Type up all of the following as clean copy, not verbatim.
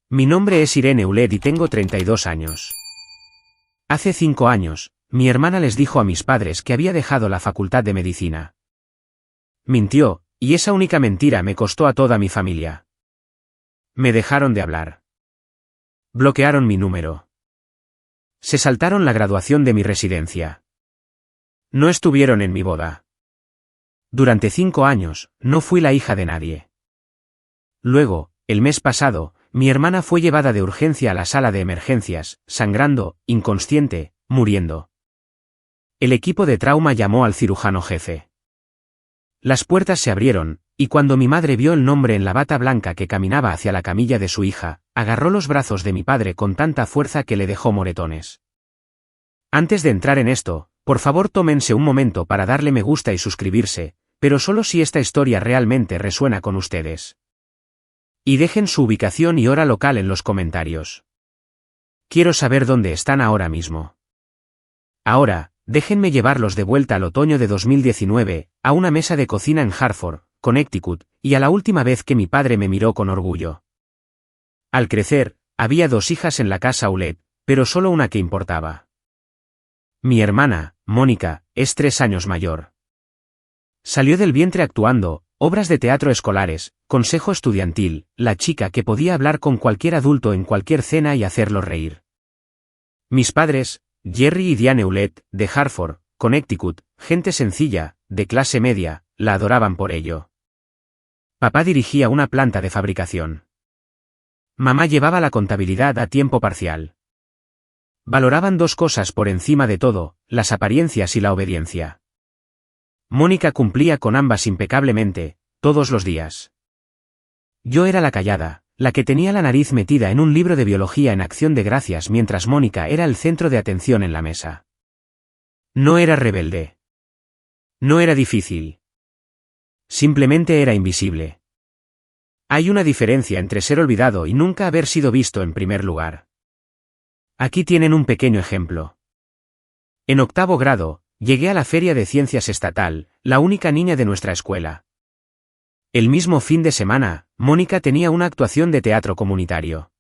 Mi nombre es Irene Ulet y tengo 32 años. Hace 5 años, mi hermana les dijo a mis padres que había dejado la facultad de medicina. Mintió, y esa única mentira me costó a toda mi familia. Me dejaron de hablar. Bloquearon mi número. Se saltaron la graduación de mi residencia. No estuvieron en mi boda. Durante 5 años, no fui la hija de nadie. Luego, el mes pasado, mi hermana fue llevada de urgencia a la sala de emergencias, sangrando, inconsciente, muriendo. El equipo de trauma llamó al cirujano jefe. Las puertas se abrieron, y cuando mi madre vio el nombre en la bata blanca que caminaba hacia la camilla de su hija, agarró los brazos de mi padre con tanta fuerza que le dejó moretones. Antes de entrar en esto, por favor tómense un momento para darle me gusta y suscribirse, pero solo si esta historia realmente resuena con ustedes. Y dejen su ubicación y hora local en los comentarios. Quiero saber dónde están ahora mismo. Ahora, déjenme llevarlos de vuelta al otoño de 2019, a una mesa de cocina en Hartford, Connecticut, y a la última vez que mi padre me miró con orgullo. Al crecer, había 2 hijas en la casa Ulet, pero solo una que importaba. Mi hermana, Mónica, es 3 años mayor. Salió del vientre actuando, obras de teatro escolares, consejo estudiantil, la chica que podía hablar con cualquier adulto en cualquier cena y hacerlo reír. Mis padres, Jerry y Diane Ulet, de Hartford, Connecticut, gente sencilla, de clase media, la adoraban por ello. Papá dirigía una planta de fabricación. Mamá llevaba la contabilidad a tiempo parcial. Valoraban 2 cosas por encima de todo, las apariencias y la obediencia. Mónica cumplía con ambas impecablemente, todos los días. Yo era la callada, la que tenía la nariz metida en un libro de biología en Acción de Gracias mientras Mónica era el centro de atención en la mesa. No era rebelde. No era difícil. Simplemente era invisible. Hay una diferencia entre ser olvidado y nunca haber sido visto en primer lugar. Aquí tienen un pequeño ejemplo. En 8º grado, llegué a la Feria de Ciencias Estatal, la única niña de nuestra escuela. El mismo fin de semana, Mónica tenía una actuación de teatro comunitario.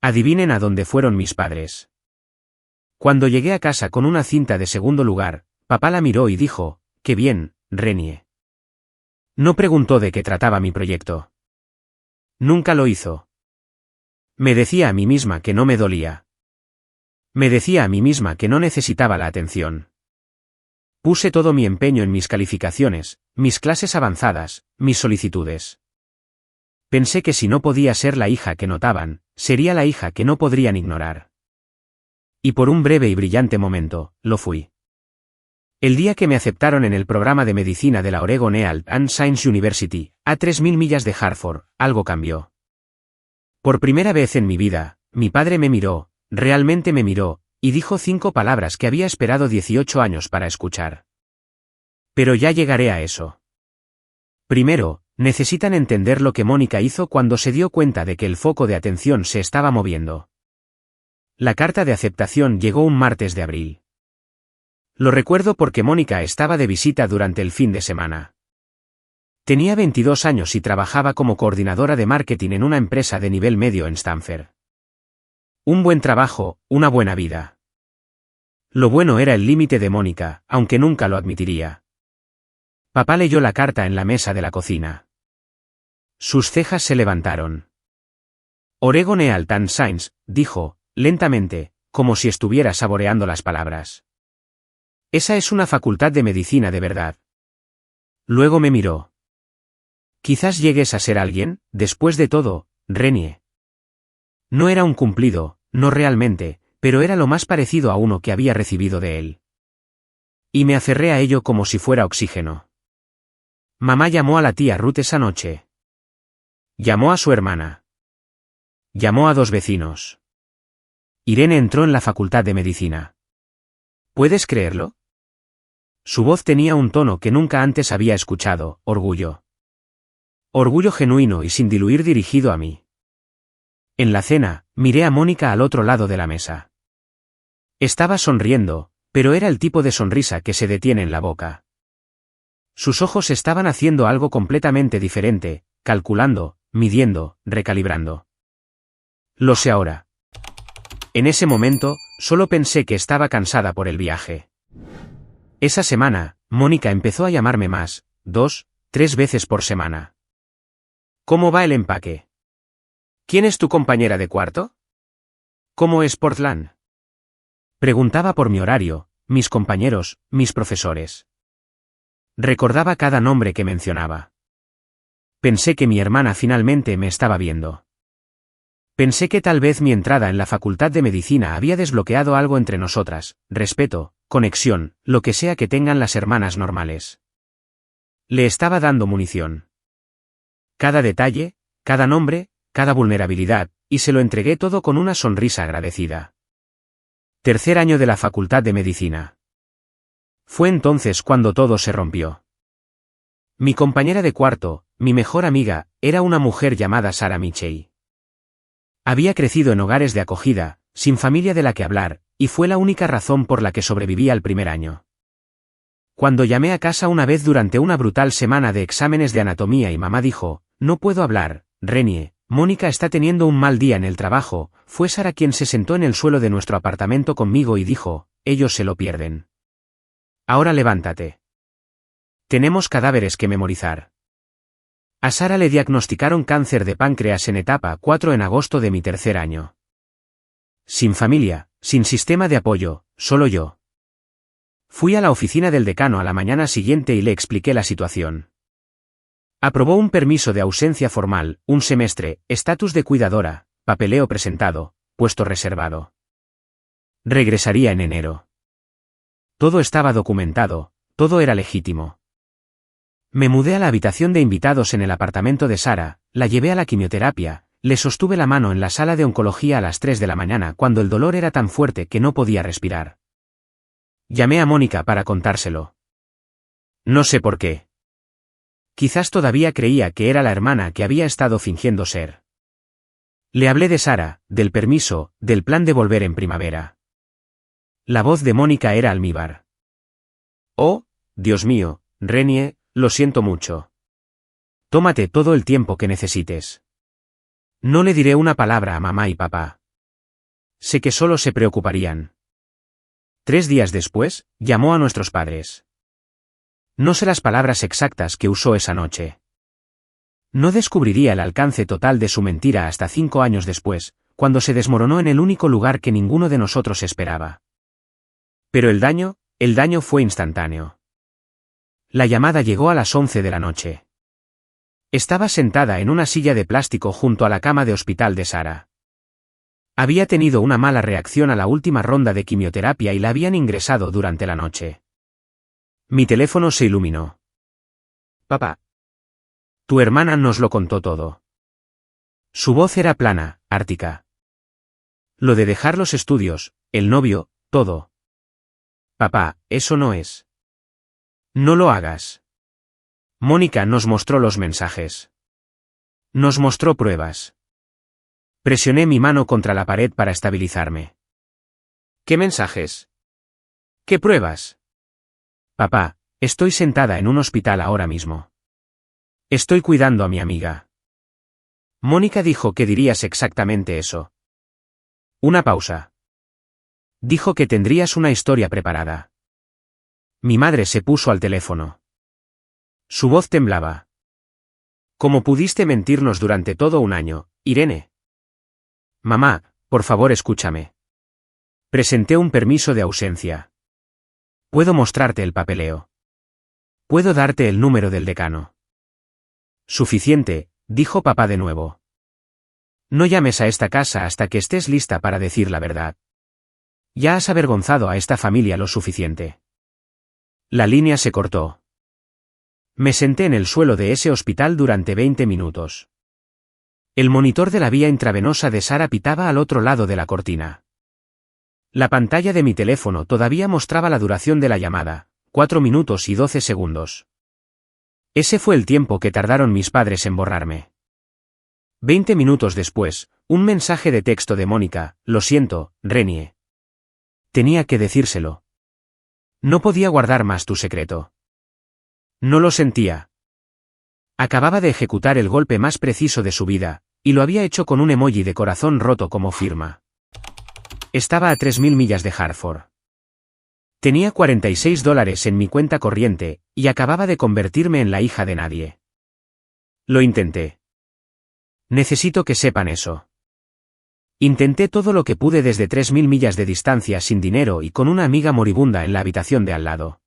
Adivinen a dónde fueron mis padres. Cuando llegué a casa con una cinta de 2º lugar, papá la miró y dijo, «Qué bien, Renie». No preguntó de qué trataba mi proyecto. Nunca lo hizo. Me decía a mí misma que no me dolía. Me decía a mí misma que no necesitaba la atención. Puse todo mi empeño en mis calificaciones, mis clases avanzadas, mis solicitudes. Pensé que si no podía ser la hija que notaban, sería la hija que no podrían ignorar. Y por un breve y brillante momento, lo fui. El día que me aceptaron en el programa de medicina de la Oregon Health and Science University, a 3.000 millas de Hartford, algo cambió. Por primera vez en mi vida, mi padre me miró, realmente me miró, y dijo 5 palabras que había esperado 18 años para escuchar. Pero ya llegaré a eso. Primero, necesitan entender lo que Mónica hizo cuando se dio cuenta de que el foco de atención se estaba moviendo. La carta de aceptación llegó un martes de abril. Lo recuerdo porque Mónica estaba de visita durante el fin de semana. Tenía 22 años y trabajaba como coordinadora de marketing en una empresa de nivel medio en Stanford. Un buen trabajo, una buena vida. Lo bueno era el límite de Mónica, aunque nunca lo admitiría. Papá leyó la carta en la mesa de la cocina. Sus cejas se levantaron. Oregon Health and Science, dijo, lentamente, como si estuviera saboreando las palabras. Esa es una facultad de medicina de verdad. Luego me miró. Quizás llegues a ser alguien, después de todo, Renie. No era un cumplido, no realmente, pero era lo más parecido a uno que había recibido de él. Y me aferré a ello como si fuera oxígeno. Mamá llamó a la tía Ruth esa noche. Llamó a su hermana. Llamó a 2 vecinos. Irene entró en la facultad de medicina. ¿Puedes creerlo? Su voz tenía un tono que nunca antes había escuchado, orgullo. Orgullo genuino y sin diluir dirigido a mí. En la cena, miré a Mónica al otro lado de la mesa. Estaba sonriendo, pero era el tipo de sonrisa que se detiene en la boca. Sus ojos estaban haciendo algo completamente diferente, calculando, midiendo, recalibrando. Lo sé ahora. En ese momento, solo pensé que estaba cansada por el viaje. Esa semana, Mónica empezó a llamarme más, 2, 3 veces por semana. ¿Cómo va el empaque? ¿Quién es tu compañera de cuarto? ¿Cómo es Portland? Preguntaba por mi horario, mis compañeros, mis profesores. Recordaba cada nombre que mencionaba. Pensé que mi hermana finalmente me estaba viendo. Pensé que tal vez mi entrada en la facultad de medicina había desbloqueado algo entre nosotras, respeto, conexión, lo que sea que tengan las hermanas normales. Le estaba dando munición. Cada detalle, cada nombre, cada vulnerabilidad, y se lo entregué todo con una sonrisa agradecida. Tercer año de la facultad de medicina. Fue entonces cuando todo se rompió. Mi compañera de cuarto, mi mejor amiga, era una mujer llamada Sarah Michei. Había crecido en hogares de acogida, sin familia de la que hablar, y fue la única razón por la que sobreviví al primer año. Cuando llamé a casa una vez durante una brutal semana de exámenes de anatomía y mamá dijo, no puedo hablar, Renie, Mónica está teniendo un mal día en el trabajo, fue Sarah quien se sentó en el suelo de nuestro apartamento conmigo y dijo, ellos se lo pierden. Ahora levántate. Tenemos cadáveres que memorizar. A Sarah le diagnosticaron cáncer de páncreas en etapa 4 en agosto de mi tercer año. Sin familia, sin sistema de apoyo, solo yo. Fui a la oficina del decano a la mañana siguiente y le expliqué la situación. Aprobó un permiso de ausencia formal, un semestre, estatus de cuidadora, papeleo presentado, puesto reservado. Regresaría en enero. Todo estaba documentado, todo era legítimo. Me mudé a la habitación de invitados en el apartamento de Sarah, la llevé a la quimioterapia, le sostuve la mano en la sala de oncología a las 3 de la mañana cuando el dolor era tan fuerte que no podía respirar. Llamé a Mónica para contárselo. No sé por qué. Quizás todavía creía que era la hermana que había estado fingiendo ser. Le hablé de Sarah, del permiso, del plan de volver en primavera. La voz de Mónica era almíbar. Oh, Dios mío, Renie, lo siento mucho. Tómate todo el tiempo que necesites. No le diré una palabra a mamá y papá. Sé que solo se preocuparían. 3 días después, llamó a nuestros padres. No sé las palabras exactas que usó esa noche. No descubriría el alcance total de su mentira hasta 5 años después, cuando se desmoronó en el único lugar que ninguno de nosotros esperaba. Pero el daño fue instantáneo. La llamada llegó a las 11 de la noche. Estaba sentada en una silla de plástico junto a la cama de hospital de Sarah. Había tenido una mala reacción a la última ronda de quimioterapia y la habían ingresado durante la noche. Mi teléfono se iluminó. Papá. Tu hermana nos lo contó todo. Su voz era plana, ártica. Lo de dejar los estudios, el novio, todo. Papá, eso no es. No lo hagas. Mónica nos mostró los mensajes. Nos mostró pruebas. Presioné mi mano contra la pared para estabilizarme. ¿Qué mensajes? ¿Qué pruebas? Papá, estoy sentada en un hospital ahora mismo. Estoy cuidando a mi amiga. Mónica dijo que dirías exactamente eso. Una pausa. Dijo que tendrías una historia preparada. Mi madre se puso al teléfono. Su voz temblaba. ¿Cómo pudiste mentirnos durante todo un año, Irene? Mamá, por favor escúchame. Presenté un permiso de ausencia. Puedo mostrarte el papeleo. Puedo darte el número del decano. Suficiente, dijo papá de nuevo. No llames a esta casa hasta que estés lista para decir la verdad. Ya has avergonzado a esta familia lo suficiente. La línea se cortó. Me senté en el suelo de ese hospital durante 20 minutos. El monitor de la vía intravenosa de Sarah pitaba al otro lado de la cortina. La pantalla de mi teléfono todavía mostraba la duración de la llamada, 4 minutos y 12 segundos. Ese fue el tiempo que tardaron mis padres en borrarme. 20 minutos después, un mensaje de texto de Mónica, lo siento, Renie. Tenía que decírselo. No podía guardar más tu secreto. No lo sentía. Acababa de ejecutar el golpe más preciso de su vida, y lo había hecho con un emoji de corazón roto como firma. Estaba a 3.000 millas de Hartford. Tenía $46 en mi cuenta corriente, y acababa de convertirme en la hija de nadie. Lo intenté. Necesito que sepan eso. Intenté todo lo que pude desde 3.000 millas de distancia sin dinero y con una amiga moribunda en la habitación de al lado.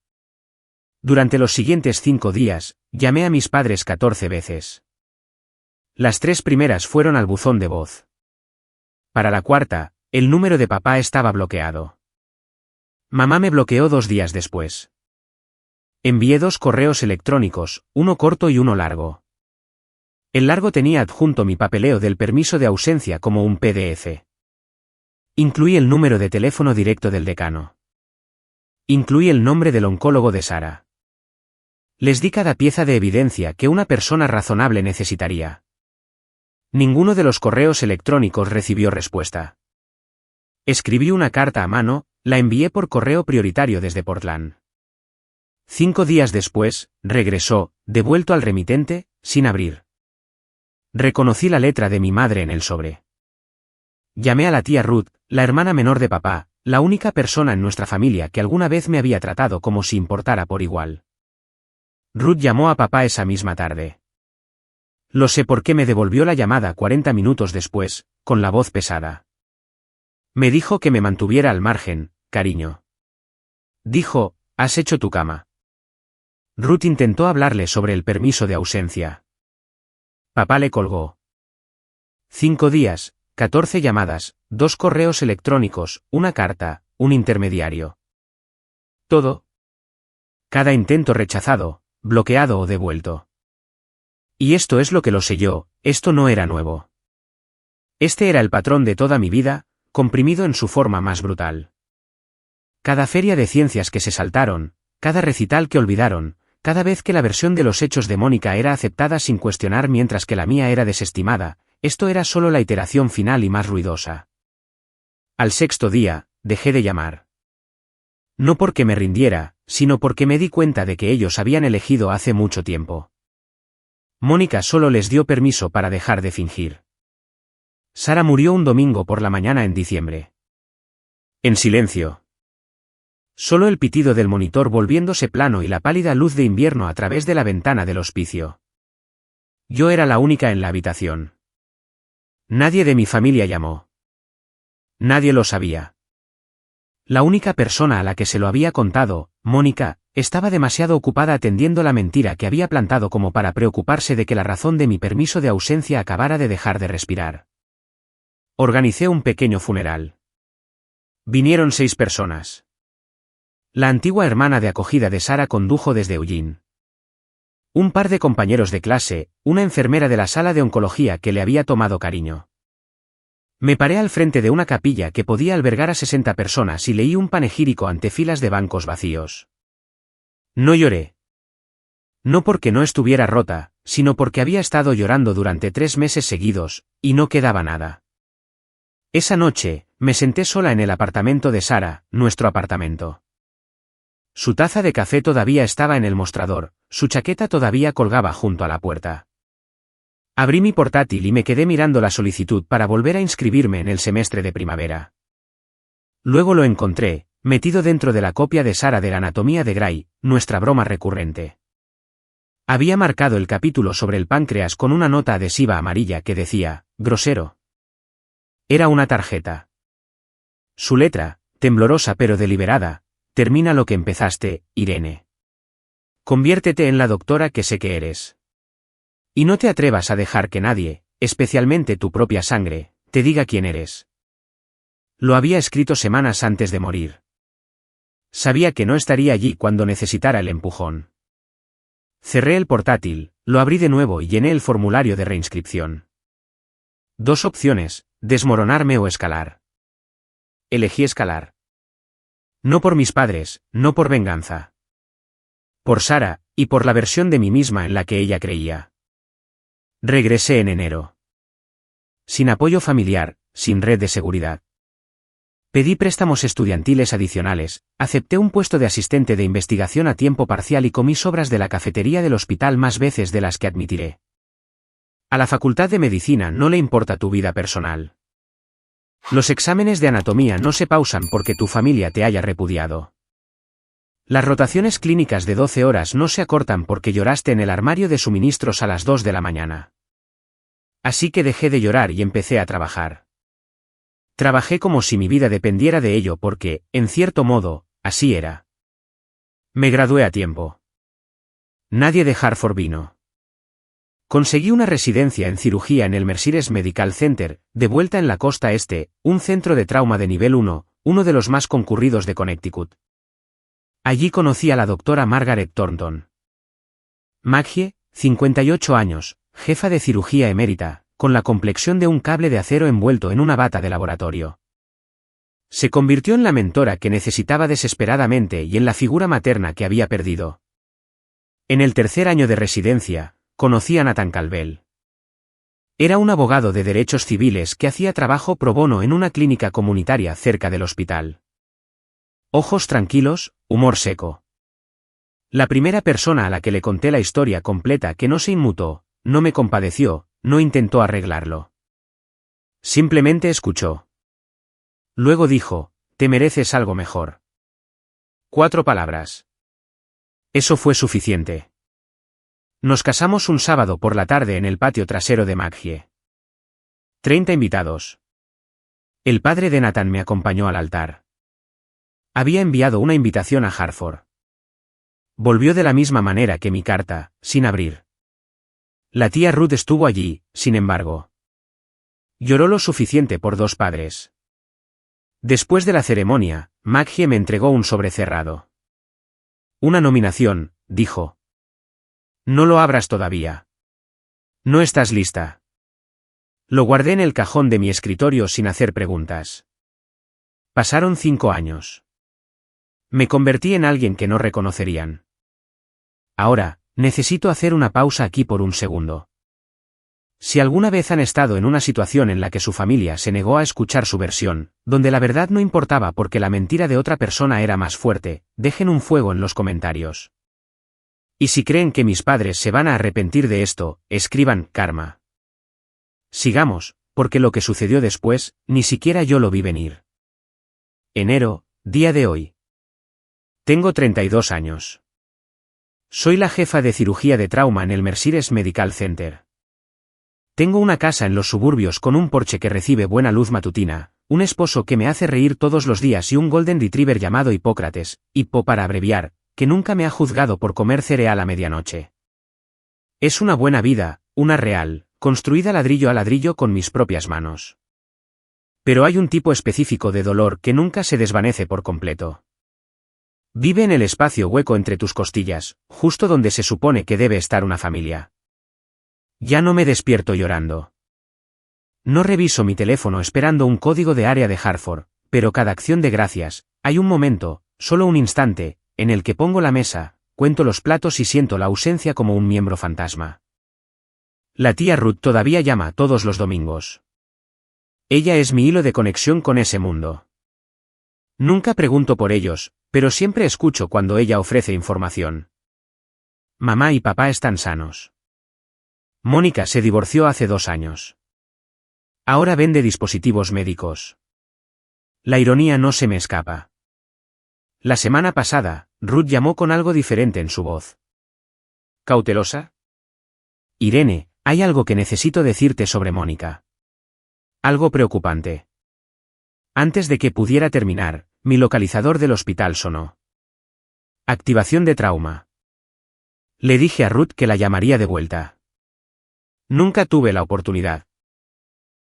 Durante los siguientes 5 días, llamé a mis padres 14 veces. Las 3 primeras fueron al buzón de voz. Para la cuarta, el número de papá estaba bloqueado. Mamá me bloqueó 2 días después. Envié 2 correos electrónicos, uno corto y uno largo. El largo tenía adjunto mi papeleo del permiso de ausencia como un PDF. Incluí el número de teléfono directo del decano. Incluí el nombre del oncólogo de Sara. Les di cada pieza de evidencia que una persona razonable necesitaría. Ninguno de los correos electrónicos recibió respuesta. Escribí una carta a mano, la envié por correo prioritario desde Portland. 5 días después, regresó, devuelto al remitente, sin abrir. Reconocí la letra de mi madre en el sobre. Llamé a la tía Ruth, la hermana menor de papá, la única persona en nuestra familia que alguna vez me había tratado como si importara por igual. Ruth llamó a papá esa misma tarde. Lo sé porque me devolvió la llamada 40 minutos después, con la voz pesada. Me dijo que me mantuviera al margen, cariño. Dijo, ¿has hecho tu cama? Ruth intentó hablarle sobre el permiso de ausencia. Papá le colgó. 5 días, 14 llamadas, 2 correos electrónicos, una carta, un intermediario. Todo. Cada intento rechazado, bloqueado o devuelto. Y esto es lo que lo sé yo, esto no era nuevo. Este era el patrón de toda mi vida, comprimido en su forma más brutal. Cada feria de ciencias que se saltaron, cada recital que olvidaron, cada vez que la versión de los hechos de Mónica era aceptada sin cuestionar mientras que la mía era desestimada, esto era solo la iteración final y más ruidosa. Al 6.º día, dejé de llamar. No porque me rindiera, sino porque me di cuenta de que ellos habían elegido hace mucho tiempo. Mónica solo les dio permiso para dejar de fingir. Sara murió un domingo por la mañana en diciembre. En silencio. Solo el pitido del monitor volviéndose plano y la pálida luz de invierno a través de la ventana del hospicio. Yo era la única en la habitación. Nadie de mi familia llamó. Nadie lo sabía. La única persona a la que se lo había contado, Mónica, estaba demasiado ocupada atendiendo la mentira que había plantado como para preocuparse de que la razón de mi permiso de ausencia acabara de dejar de respirar. Organicé un pequeño funeral. Vinieron 6 personas. La antigua hermana de acogida de Sara condujo desde Eugene. Un par de compañeros de clase, una enfermera de la sala de oncología que le había tomado cariño. Me paré al frente de una capilla que podía albergar a 60 personas y leí un panegírico ante filas de bancos vacíos. No lloré. No porque no estuviera rota, sino porque había estado llorando durante 3 meses seguidos, y no quedaba nada. Esa noche, me senté sola en el apartamento de Sara, nuestro apartamento. Su taza de café todavía estaba en el mostrador, su chaqueta todavía colgaba junto a la puerta. Abrí mi portátil y me quedé mirando la solicitud para volver a inscribirme en el semestre de primavera. Luego lo encontré, metido dentro de la copia de Sara de la anatomía de Gray, nuestra broma recurrente. Había marcado el capítulo sobre el páncreas con una nota adhesiva amarilla que decía, grosero. Era una tarjeta. Su letra, temblorosa pero deliberada, termina lo que empezaste, Irene. Conviértete en la doctora que sé que eres. Y no te atrevas a dejar que nadie, especialmente tu propia sangre, te diga quién eres. Lo había escrito semanas antes de morir. Sabía que no estaría allí cuando necesitara el empujón. Cerré el portátil, lo abrí de nuevo y llené el formulario de reinscripción. 2 opciones, desmoronarme o escalar. Elegí escalar. No por mis padres, no por venganza. Por Sara, y por la versión de mí misma en la que ella creía. Regresé en enero. Sin apoyo familiar, sin red de seguridad. Pedí préstamos estudiantiles adicionales, acepté un puesto de asistente de investigación a tiempo parcial y comí sobras de la cafetería del hospital más veces de las que admitiré. A la Facultad de Medicina no le importa tu vida personal. Los exámenes de anatomía no se pausan porque tu familia te haya repudiado. Las rotaciones clínicas de 12 horas no se acortan porque lloraste en el armario de suministros a las 2 de la mañana. Así que dejé de llorar y empecé a trabajar. Trabajé como si mi vida dependiera de ello porque, en cierto modo, así era. Me gradué a tiempo. Nadie de Hartford vino. Conseguí una residencia en cirugía en el Merciless Medical Center, de vuelta en la costa este, un centro de trauma de nivel 1, uno de los más concurridos de Connecticut. Allí conocí a la doctora Margaret Thornton. Maggie, 58 años, jefa de cirugía emérita, con la complexión de un cable de acero envuelto en una bata de laboratorio. Se convirtió en la mentora que necesitaba desesperadamente y en la figura materna que había perdido. En el tercer año de residencia, conocí a Nathan Calvel. Era un abogado de derechos civiles que hacía trabajo pro bono en una clínica comunitaria cerca del hospital. Ojos tranquilos, humor seco. La primera persona a la que le conté la historia completa que no se inmutó, no me compadeció, no intentó arreglarlo. Simplemente escuchó. Luego dijo, te mereces algo mejor. 4 palabras. Eso fue suficiente. Nos casamos un sábado por la tarde en el patio trasero de Maggie. 30 invitados. El padre de Nathan me acompañó al altar. Había enviado una invitación a Hartford. Volvió de la misma manera que mi carta, sin abrir. La tía Ruth estuvo allí, sin embargo. Lloró lo suficiente por 2 padres. Después de la ceremonia, Maggie me entregó un sobre cerrado. Una nominación, dijo. No lo abras todavía. No estás lista. Lo guardé en el cajón de mi escritorio sin hacer preguntas. Pasaron 5 años. Me convertí en alguien que no reconocerían. Ahora, necesito hacer una pausa aquí por un segundo. Si alguna vez han estado en una situación en la que su familia se negó a escuchar su versión, donde la verdad no importaba porque la mentira de otra persona era más fuerte, dejen un fuego en los comentarios. Y si creen que mis padres se van a arrepentir de esto, escriban karma. Sigamos, porque lo que sucedió después, ni siquiera yo lo vi venir. Enero, día de hoy. Tengo 32 años. Soy la jefa de cirugía de trauma en el Merciless Medical Center. Tengo una casa en los suburbios con un porche que recibe buena luz matutina, un esposo que me hace reír todos los días y un Golden Retriever llamado Hipócrates, Hippo para abreviar, que nunca me ha juzgado por comer cereal a medianoche. Es una buena vida, una real, construida ladrillo a ladrillo con mis propias manos. Pero hay un tipo específico de dolor que nunca se desvanece por completo. Vive en el espacio hueco entre tus costillas, justo donde se supone que debe estar una familia. Ya no me despierto llorando. No reviso mi teléfono esperando un código de área de Hartford, pero cada acción de gracias, hay un momento, solo un instante, en el que pongo la mesa, cuento los platos y siento la ausencia como un miembro fantasma. La tía Ruth todavía llama todos los domingos. Ella es mi hilo de conexión con ese mundo. Nunca pregunto por ellos, pero siempre escucho cuando ella ofrece información. Mamá y papá están sanos. Mónica se divorció hace 2 años. Ahora vende dispositivos médicos. La ironía no se me escapa. La semana pasada, Ruth llamó con algo diferente en su voz. ¿Cautelosa? Irene, hay algo que necesito decirte sobre Mónica. Algo preocupante. Antes de que pudiera terminar, mi localizador del hospital sonó. Activación de trauma. Le dije a Ruth que la llamaría de vuelta. Nunca tuve la oportunidad.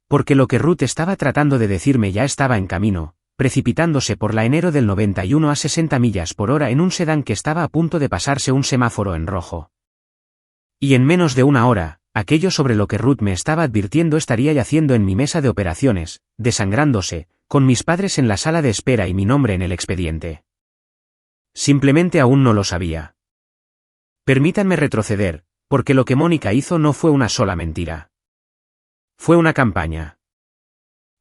Porque lo que Ruth estaba tratando de decirme ya estaba en camino, precipitándose por la enero del 91 a 60 millas por hora en un sedán que estaba a punto de pasarse un semáforo en rojo. Y en menos de 1 hora, aquello sobre lo que Ruth me estaba advirtiendo estaría yaciendo en mi mesa de operaciones, desangrándose, con mis padres en la sala de espera y mi nombre en el expediente. Simplemente aún no lo sabía. Permítanme retroceder, porque lo que Mónica hizo no fue una sola mentira. Fue una campaña.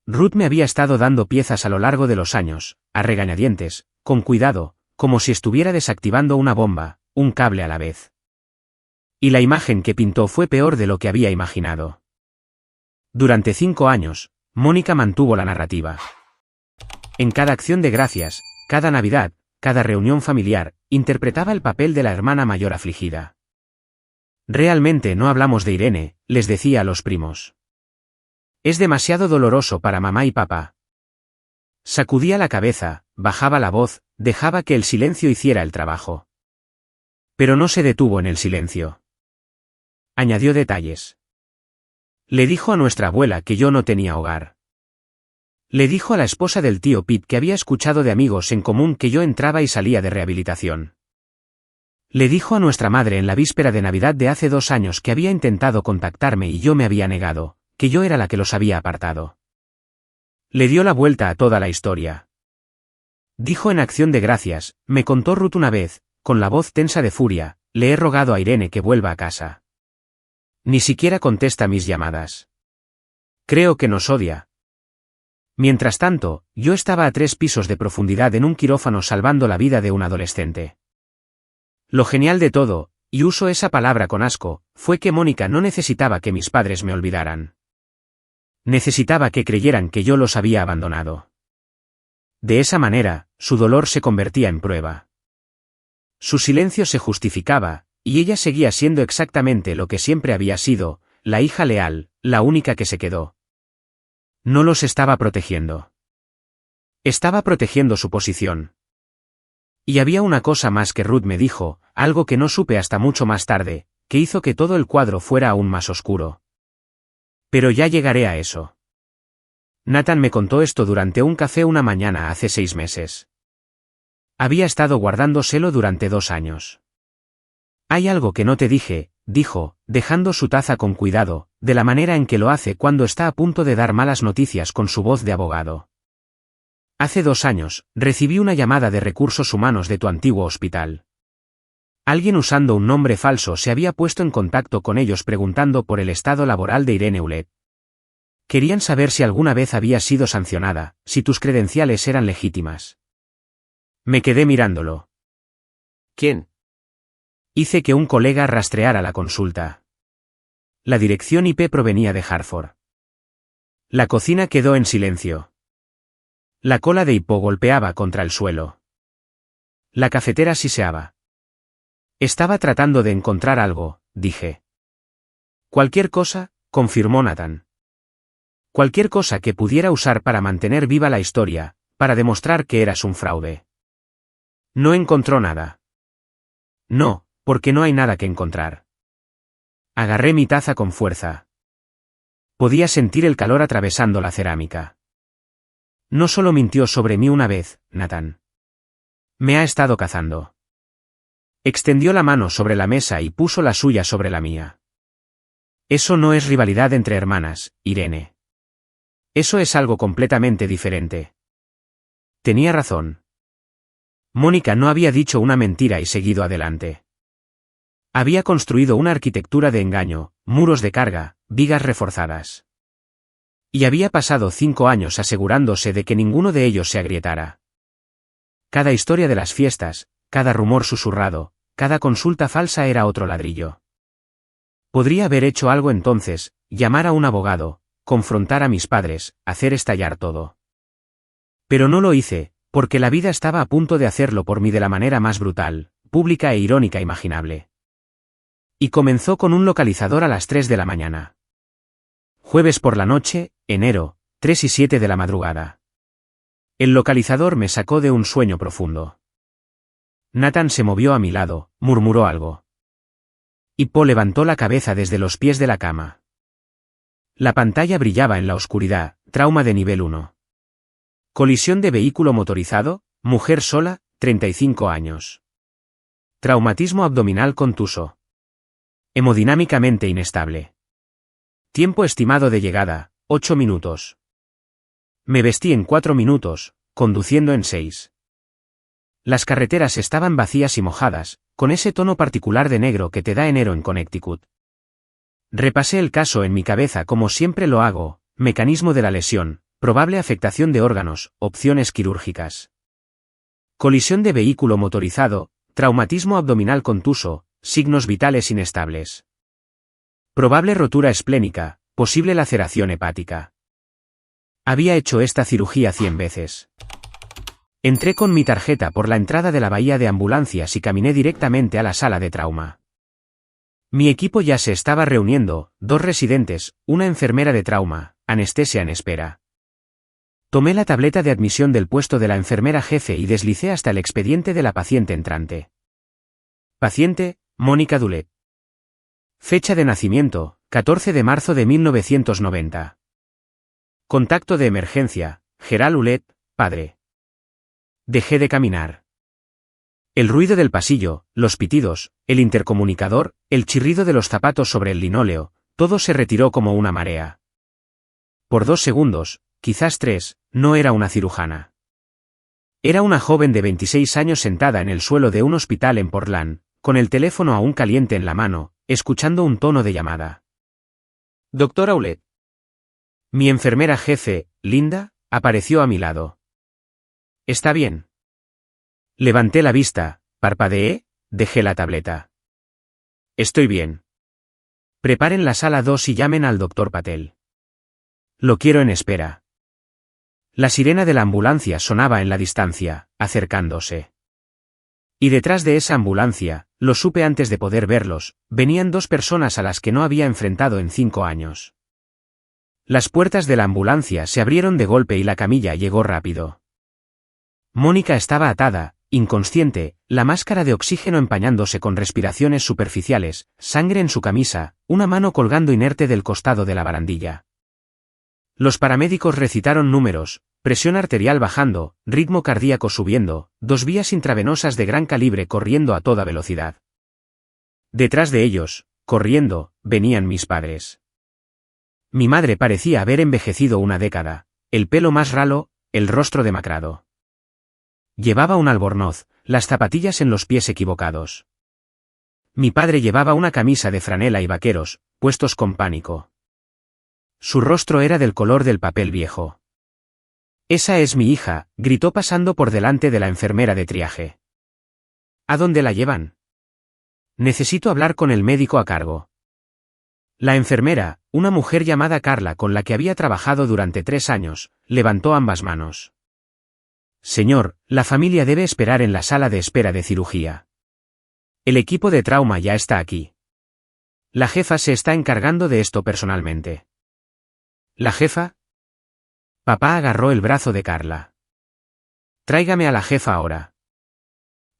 Ruth me había estado dando piezas a lo largo de los años, a regañadientes, con cuidado, como si estuviera desactivando una bomba, un cable a la vez. Y la imagen que pintó fue peor de lo que había imaginado. Durante 5 años, Mónica mantuvo la narrativa. En cada acción de gracias, cada Navidad, cada reunión familiar, interpretaba el papel de la hermana mayor afligida. Realmente no hablamos de Irene, les decía a los primos. Es demasiado doloroso para mamá y papá. Sacudía la cabeza, bajaba la voz, dejaba que el silencio hiciera el trabajo. Pero no se detuvo en el silencio. Añadió detalles. Le dijo a nuestra abuela que yo no tenía hogar. Le dijo a la esposa del tío Pete que había escuchado de amigos en común que yo entraba y salía de rehabilitación. Le dijo a nuestra madre en la víspera de Navidad de hace 2 años que había intentado contactarme y yo me había negado, que yo era la que los había apartado. Le dio la vuelta a toda la historia. Dijo en acción de gracias, me contó Ruth una vez, con la voz tensa de furia, le he rogado a Irene que vuelva a casa. Ni siquiera contesta mis llamadas. Creo que nos odia. Mientras tanto, yo estaba a 3 pisos de profundidad en un quirófano salvando la vida de un adolescente. Lo genial de todo, y uso esa palabra con asco, fue que Mónica no necesitaba que mis padres me olvidaran. Necesitaba que creyeran que yo los había abandonado. De esa manera, su dolor se convertía en prueba. Su silencio se justificaba, y ella seguía siendo exactamente lo que siempre había sido, la hija leal, la única que se quedó. No los estaba protegiendo. Estaba protegiendo su posición. Y había una cosa más que Ruth me dijo, algo que no supe hasta mucho más tarde, que hizo que todo el cuadro fuera aún más oscuro. Pero ya llegaré a eso. Nathan me contó esto durante un café una mañana hace 6 meses. Había estado guardándoselo durante 2 años. Hay algo que no te dije, dijo, dejando su taza con cuidado, de la manera en que lo hace cuando está a punto de dar malas noticias con su voz de abogado. Hace 2 años, recibí una llamada de recursos humanos de tu antiguo hospital. Alguien usando un nombre falso se había puesto en contacto con ellos preguntando por el estado laboral de Irene Oulet. Querían saber si alguna vez había sido sancionada, si tus credenciales eran legítimas. Me quedé mirándolo. ¿Quién? Hice que un colega rastreara la consulta. La dirección IP provenía de Hartford. La cocina quedó en silencio. La cola de hipo golpeaba contra el suelo. La cafetera siseaba. Estaba tratando de encontrar algo, dije. Cualquier cosa, confirmó Nathan. Cualquier cosa que pudiera usar para mantener viva la historia, para demostrar que eras un fraude. No encontró nada. No, porque no hay nada que encontrar. Agarré mi taza con fuerza. Podía sentir el calor atravesando la cerámica. No solo mintió sobre mí una vez, Nathan. Me ha estado cazando. Extendió la mano sobre la mesa y puso la suya sobre la mía. Eso no es rivalidad entre hermanas, Irene. Eso es algo completamente diferente. Tenía razón. Mónica no había dicho una mentira y seguido adelante. Había construido una arquitectura de engaño, muros de carga, vigas reforzadas. Y había pasado 5 años asegurándose de que ninguno de ellos se agrietara. Cada historia de las fiestas, cada rumor susurrado, cada consulta falsa era otro ladrillo. Podría haber hecho algo entonces, llamar a un abogado, confrontar a mis padres, hacer estallar todo. Pero no lo hice, porque la vida estaba a punto de hacerlo por mí de la manera más brutal, pública e irónica imaginable. Y comenzó con un localizador a las 3 de la mañana. Jueves por la noche, enero, 3 y 7 de la madrugada. El localizador me sacó de un sueño profundo. Nathan se movió a mi lado, murmuró algo. Y Paul levantó la cabeza desde los pies de la cama. La pantalla brillaba en la oscuridad, trauma de nivel 1. Colisión de vehículo motorizado, mujer sola, 35 años. Traumatismo abdominal contuso. Hemodinámicamente inestable. Tiempo estimado de llegada, 8 minutos. Me vestí en 4 minutos, conduciendo en 6. Las carreteras estaban vacías y mojadas, con ese tono particular de negro que te da enero en Connecticut. Repasé el caso en mi cabeza como siempre lo hago, mecanismo de la lesión, probable afectación de órganos, opciones quirúrgicas. Colisión de vehículo motorizado, traumatismo abdominal contuso, signos vitales inestables. Probable rotura esplénica, posible laceración hepática. Había hecho esta cirugía 100 veces. Entré con mi tarjeta por la entrada de la bahía de ambulancias y caminé directamente a la sala de trauma. Mi equipo ya se estaba reuniendo, 2 residentes, una enfermera de trauma, anestesia en espera. Tomé la tableta de admisión del puesto de la enfermera jefe y deslicé hasta el expediente de la paciente entrante. Paciente, Mónica Dulet. Fecha de nacimiento, 14 de marzo de 1990. Contacto de emergencia, Gerald Ulet, padre. Dejé de caminar. El ruido del pasillo, los pitidos, el intercomunicador, el chirrido de los zapatos sobre el linóleo, todo se retiró como una marea. Por 2 segundos, quizás 3, no era una cirujana. Era una joven de 26 años sentada en el suelo de un hospital en Portland, con el teléfono aún caliente en la mano, escuchando un tono de llamada. Doctora Ulet. Mi enfermera jefe, Linda, apareció a mi lado. ¿Está bien? Levanté la vista, parpadeé, dejé la tableta. Estoy bien. Preparen la sala 2 y llamen al doctor Patel. Lo quiero en espera. La sirena de la ambulancia sonaba en la distancia, acercándose. Y detrás de esa ambulancia, lo supe antes de poder verlos, venían 2 personas a las que no había enfrentado en 5 años. Las puertas de la ambulancia se abrieron de golpe y la camilla llegó rápido. Mónica estaba atada, inconsciente, la máscara de oxígeno empañándose con respiraciones superficiales, sangre en su camisa, una mano colgando inerte del costado de la barandilla. Los paramédicos recitaron números, presión arterial bajando, ritmo cardíaco subiendo, 2 vías intravenosas de gran calibre corriendo a toda velocidad. Detrás de ellos, corriendo, venían mis padres. Mi madre parecía haber envejecido una década, el pelo más ralo, el rostro demacrado. Llevaba un albornoz, las zapatillas en los pies equivocados. Mi padre llevaba una camisa de franela y vaqueros, puestos con pánico. Su rostro era del color del papel viejo. «Esa es mi hija», gritó pasando por delante de la enfermera de triaje. «¿A dónde la llevan? Necesito hablar con el médico a cargo». La enfermera, una mujer llamada Carla con la que había trabajado durante 3 años, levantó ambas manos. «Señor, la familia debe esperar en la sala de espera de cirugía. El equipo de trauma ya está aquí. La jefa se está encargando de esto personalmente». ¿La jefa? Papá agarró el brazo de Carla. «Tráigame a la jefa ahora».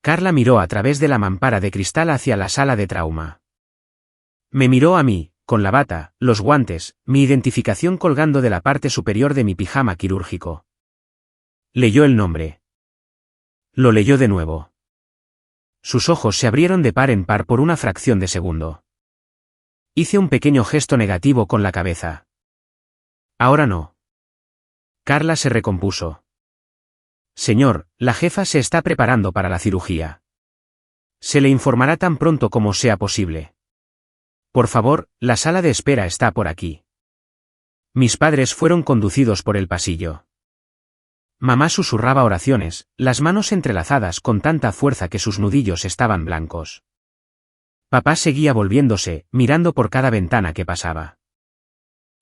Carla miró a través de la mampara de cristal hacia la sala de trauma. Me miró a mí, con la bata, los guantes, mi identificación colgando de la parte superior de mi pijama quirúrgico. Leyó el nombre. Lo leyó de nuevo. Sus ojos se abrieron de par en par por una fracción de segundo. Hice un pequeño gesto negativo con la cabeza. Ahora no. Carla se recompuso. Señor, la jefa se está preparando para la cirugía. Se le informará tan pronto como sea posible. Por favor, la sala de espera está por aquí. Mis padres fueron conducidos por el pasillo. Mamá susurraba oraciones, las manos entrelazadas con tanta fuerza que sus nudillos estaban blancos. Papá seguía volviéndose, mirando por cada ventana que pasaba.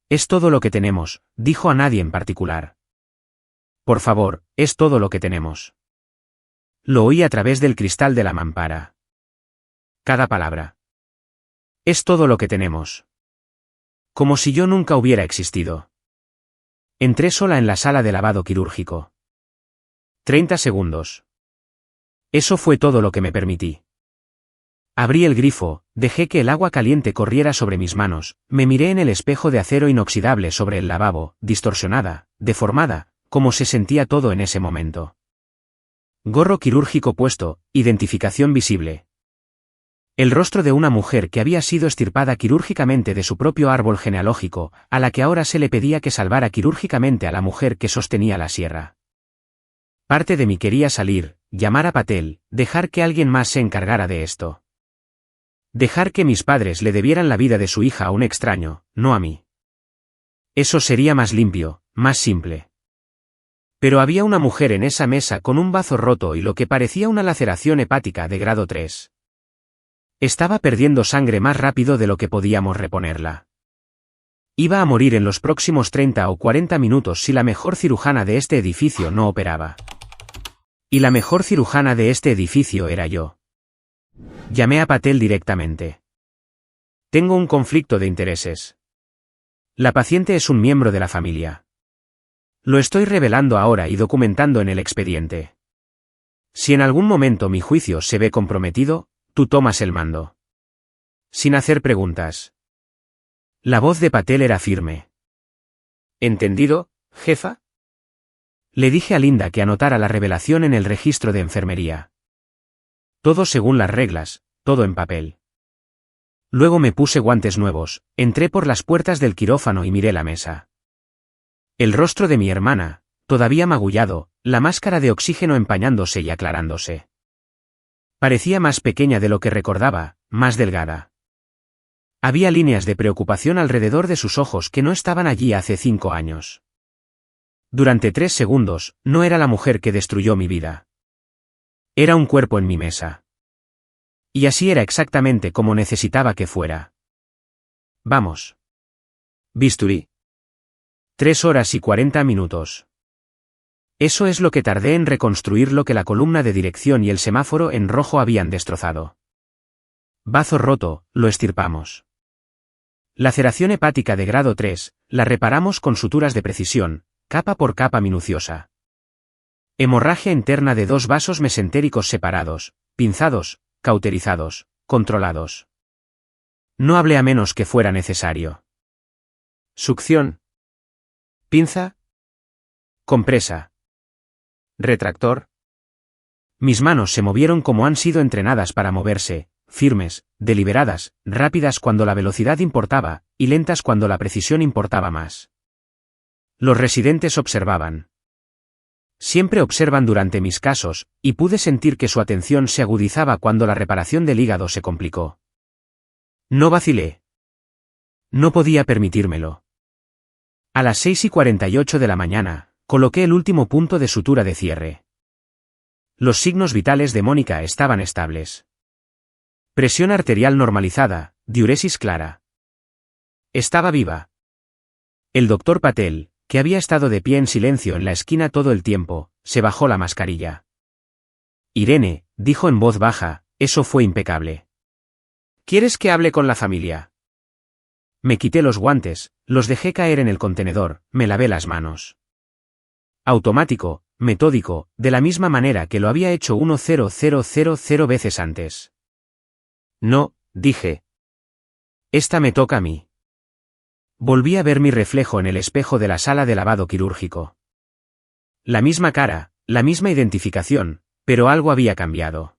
«Es todo lo que tenemos», dijo a nadie en particular. «Por favor, es todo lo que tenemos». Lo oí a través del cristal de la mampara. Cada palabra. «Es todo lo que tenemos». Como si yo nunca hubiera existido. Entré sola en la sala de lavado quirúrgico. 30 segundos. Eso fue todo lo que me permití. Abrí el grifo, dejé que el agua caliente corriera sobre mis manos, me miré en el espejo de acero inoxidable sobre el lavabo, distorsionada, deformada, como se sentía todo en ese momento. Gorro quirúrgico puesto, identificación visible. El rostro de una mujer que había sido extirpada quirúrgicamente de su propio árbol genealógico, a la que ahora se le pedía que salvara quirúrgicamente a la mujer que sostenía la sierra. Parte de mí quería salir, llamar a Patel, dejar que alguien más se encargara de esto. Dejar que mis padres le debieran la vida de su hija a un extraño, no a mí. Eso sería más limpio, más simple. Pero había una mujer en esa mesa con un bazo roto y lo que parecía una laceración hepática de grado 3. Estaba perdiendo sangre más rápido de lo que podíamos reponerla. Iba a morir en los próximos 30 o 40 minutos si la mejor cirujana de este edificio no operaba. Y la mejor cirujana de este edificio era yo. Llamé a Patel directamente. Tengo un conflicto de intereses. La paciente es un miembro de la familia. Lo estoy revelando ahora y documentando en el expediente. Si en algún momento mi juicio se ve comprometido, tú tomas el mando. Sin hacer preguntas. La voz de Patel era firme. ¿Entendido, jefa? Le dije a Linda que anotara la revelación en el registro de enfermería. Todo según las reglas, todo en papel. Luego me puse guantes nuevos, entré por las puertas del quirófano y miré la mesa. El rostro de mi hermana, todavía magullado, la máscara de oxígeno empañándose y aclarándose. Parecía más pequeña de lo que recordaba, más delgada. Había líneas de preocupación alrededor de sus ojos que no estaban allí hace 5 años. Durante 3 segundos, no era la mujer que destruyó mi vida. Era un cuerpo en mi mesa. Y así era exactamente como necesitaba que fuera. Vamos. Bisturí. 3 horas y 40 minutos. Eso es lo que tardé en reconstruir lo que la columna de dirección y el semáforo en rojo habían destrozado. Bazo roto, lo estirpamos. Laceración hepática de grado 3, la reparamos con suturas de precisión, capa por capa minuciosa. Hemorragia interna de 2 vasos mesentéricos separados, pinzados, cauterizados, controlados. No hablé a menos que fuera necesario. Succión. Pinza. Compresa. Retractor. Mis manos se movieron como han sido entrenadas para moverse, firmes, deliberadas, rápidas cuando la velocidad importaba, y lentas cuando la precisión importaba más. Los residentes observaban. Siempre observan durante mis casos, y pude sentir que su atención se agudizaba cuando la reparación del hígado se complicó. No vacilé. No podía permitírmelo. A las 6:48 de la mañana, coloqué el último punto de sutura de cierre. Los signos vitales de Mónica estaban estables. Presión arterial normalizada, diuresis clara. Estaba viva. El doctor Patel, que había estado de pie en silencio en la esquina todo el tiempo, se bajó la mascarilla. Irene, dijo en voz baja, eso fue impecable. ¿Quieres que hable con la familia? Me quité los guantes, los dejé caer en el contenedor, me lavé las manos. Automático, metódico, de la misma manera que lo había hecho 10,000 veces antes. No, dije. Esta me toca a mí. Volví a ver mi reflejo en el espejo de la sala de lavado quirúrgico. La misma cara, la misma identificación, pero algo había cambiado.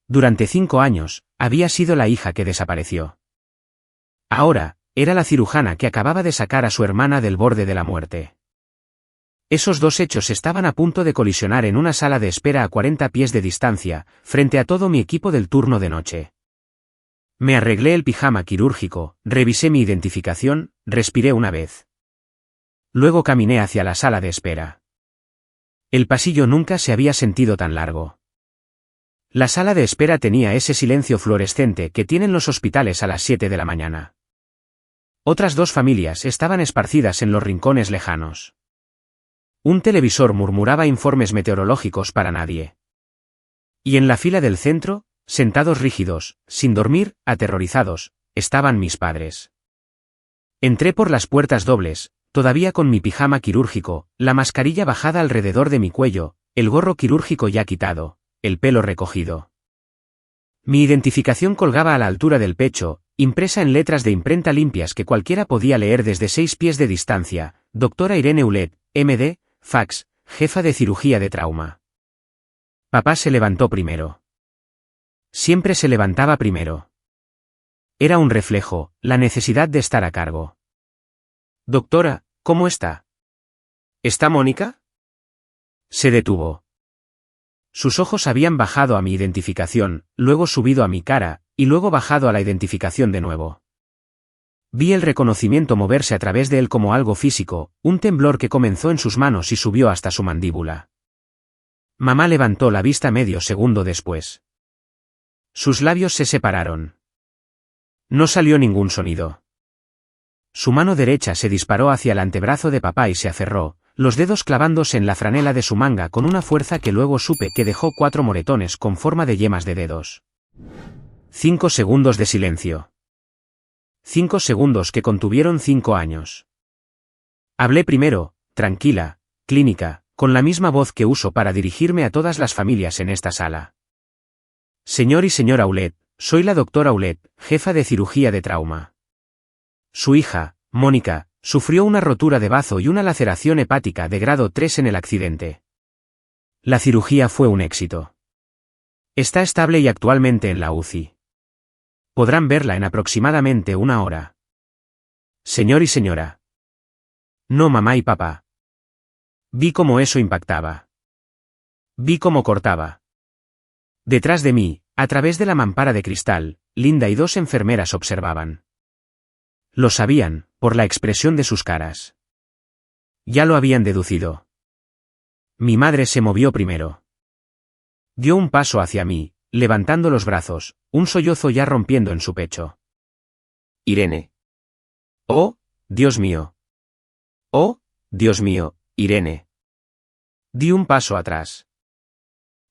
Durante 5 años, había sido la hija que desapareció. Ahora, era la cirujana que acababa de sacar a su hermana del borde de la muerte. Esos 2 hechos estaban a punto de colisionar en una sala de espera a 40 pies de distancia, frente a todo mi equipo del turno de noche. Me arreglé el pijama quirúrgico, revisé mi identificación, respiré una vez. Luego caminé hacia la sala de espera. El pasillo nunca se había sentido tan largo. La sala de espera tenía ese silencio fluorescente que tienen los hospitales a las 7 de la mañana. Otras 2 familias estaban esparcidas en los rincones lejanos. Un televisor murmuraba informes meteorológicos para nadie. Y en la fila del centro, sentados rígidos, sin dormir, aterrorizados, estaban mis padres. Entré por las puertas dobles, todavía con mi pijama quirúrgico, la mascarilla bajada alrededor de mi cuello, el gorro quirúrgico ya quitado, el pelo recogido. Mi identificación colgaba a la altura del pecho, impresa en letras de imprenta limpias que cualquiera podía leer desde 6 pies de distancia, doctora Irene Ulet, MD, fax, jefa de cirugía de trauma. Papá se levantó primero. Siempre se levantaba primero. Era un reflejo, la necesidad de estar a cargo. Doctora, ¿cómo está? ¿Está Mónica? Se detuvo. Sus ojos habían bajado a mi identificación, luego subido a mi cara, y luego bajado a la identificación de nuevo. Vi el reconocimiento moverse a través de él como algo físico, un temblor que comenzó en sus manos y subió hasta su mandíbula. Mamá levantó la vista medio segundo después. Sus labios se separaron. No salió ningún sonido. Su mano derecha se disparó hacia el antebrazo de papá y se aferró, los dedos clavándose en la franela de su manga con una fuerza que luego supe que dejó 4 moretones con forma de yemas de dedos. 5 segundos de silencio. 5 segundos que contuvieron 5 años. Hablé primero, tranquila, clínica, con la misma voz que uso para dirigirme a todas las familias en esta sala. Señor y señora Ouellette, soy la doctora Ouellette, jefa de cirugía de trauma. Su hija, Mónica, sufrió una rotura de bazo y una laceración hepática de grado 3 en el accidente. La cirugía fue un éxito. Está estable y actualmente en la UCI. Podrán verla en aproximadamente 1 hora. Señor y señora. No mamá y papá. Vi cómo eso impactaba. Vi cómo cortaba. Detrás de mí, a través de la mampara de cristal, Linda y 2 enfermeras observaban. Lo sabían, por la expresión de sus caras. Ya lo habían deducido. Mi madre se movió primero. Dio un paso hacia mí, levantando los brazos, un sollozo ya rompiendo en su pecho. Irene. Oh, Dios mío. Oh, Dios mío, Irene. Di un paso atrás.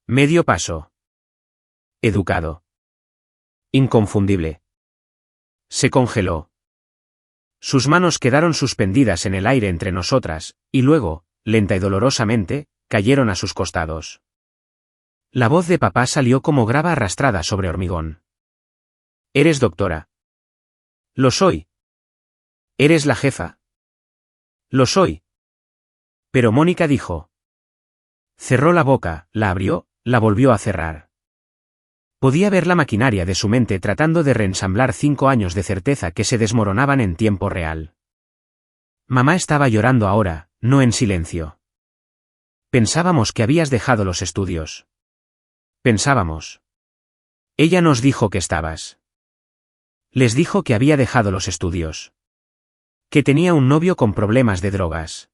Medio paso. Educado. Inconfundible. Se congeló. Sus manos quedaron suspendidas en el aire entre nosotras, y luego, lenta y dolorosamente, cayeron a sus costados. La voz de papá salió como grava arrastrada sobre hormigón. ¿Eres doctora? Lo soy. ¿Eres la jefa? Lo soy. Pero Mónica dijo. Cerró la boca, la abrió, la volvió a cerrar. Podía ver la maquinaria de su mente tratando de reensamblar 5 años de certeza que se desmoronaban en tiempo real. Mamá estaba llorando ahora, no en silencio. Pensábamos que habías dejado los estudios. Pensábamos. Ella nos dijo que estabas. Les dijo que había dejado los estudios. Que tenía un novio con problemas de drogas.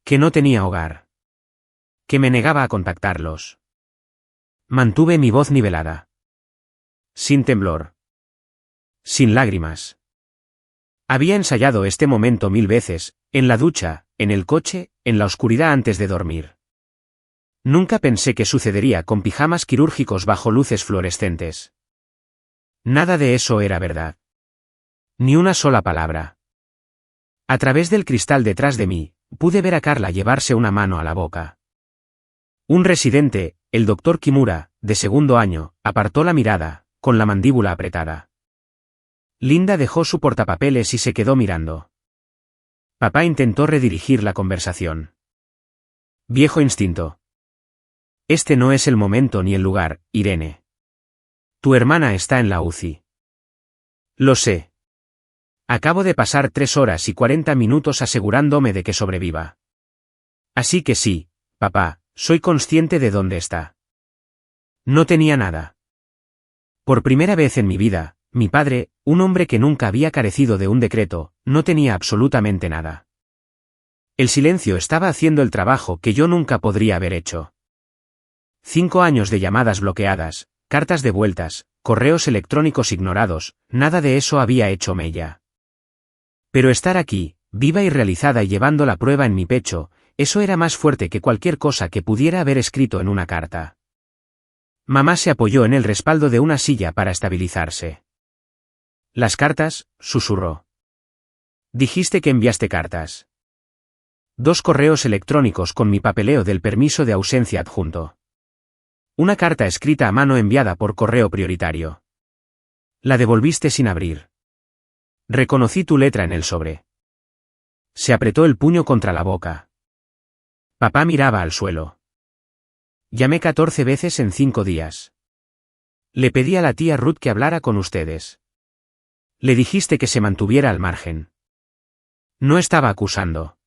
Que no tenía hogar. Que me negaba a contactarlos. Mantuve mi voz nivelada. Sin temblor. Sin lágrimas. Había ensayado este momento 1000 veces, en la ducha, en el coche, en la oscuridad antes de dormir. Nunca pensé que sucedería con pijamas quirúrgicos bajo luces fluorescentes. Nada de eso era verdad. Ni una sola palabra. A través del cristal detrás de mí, pude ver a Carla llevarse una mano a la boca. Un residente, el doctor Kimura, de 2º año, apartó la mirada, con la mandíbula apretada. Linda dejó su portapapeles y se quedó mirando. Papá intentó redirigir la conversación. Viejo instinto. Este no es el momento ni el lugar, Irene. Tu hermana está en la UCI. Lo sé. Acabo de pasar 3 horas y 40 minutos asegurándome de que sobreviva. Así que sí, papá, soy consciente de dónde está. No tenía nada. Por primera vez en mi vida, mi padre, un hombre que nunca había carecido de un decreto, no tenía absolutamente nada. El silencio estaba haciendo el trabajo que yo nunca podría haber hecho. 5 años de llamadas bloqueadas, cartas devueltas, correos electrónicos ignorados, nada de eso había hecho mella. Pero estar aquí, viva y realizada y llevando la prueba en mi pecho, eso era más fuerte que cualquier cosa que pudiera haber escrito en una carta. Mamá se apoyó en el respaldo de una silla para estabilizarse. Las cartas, susurró. Dijiste que enviaste cartas. 2 correos electrónicos con mi papeleo del permiso de ausencia adjunto. Una carta escrita a mano enviada por correo prioritario. La devolviste sin abrir. Reconocí tu letra en el sobre. Se apretó el puño contra la boca. Papá miraba al suelo. Llamé 14 veces en 5 días. Le pedí a la tía Ruth que hablara con ustedes. Le dijiste que se mantuviera al margen. No estaba acusando.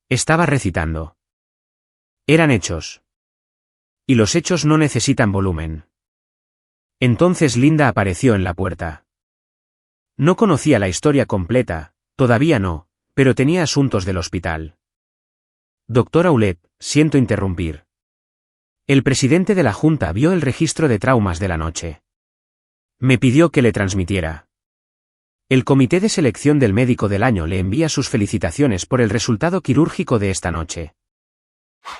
Estaba recitando. Eran hechos. Y los hechos no necesitan volumen. Entonces Linda apareció en la puerta. No conocía la historia completa, todavía no, pero tenía asuntos del hospital. Doctora Ouellette, siento interrumpir. El presidente de la Junta vio el registro de traumas de la noche. Me pidió que le transmitiera. El comité de selección del médico del año le envía sus felicitaciones por el resultado quirúrgico de esta noche.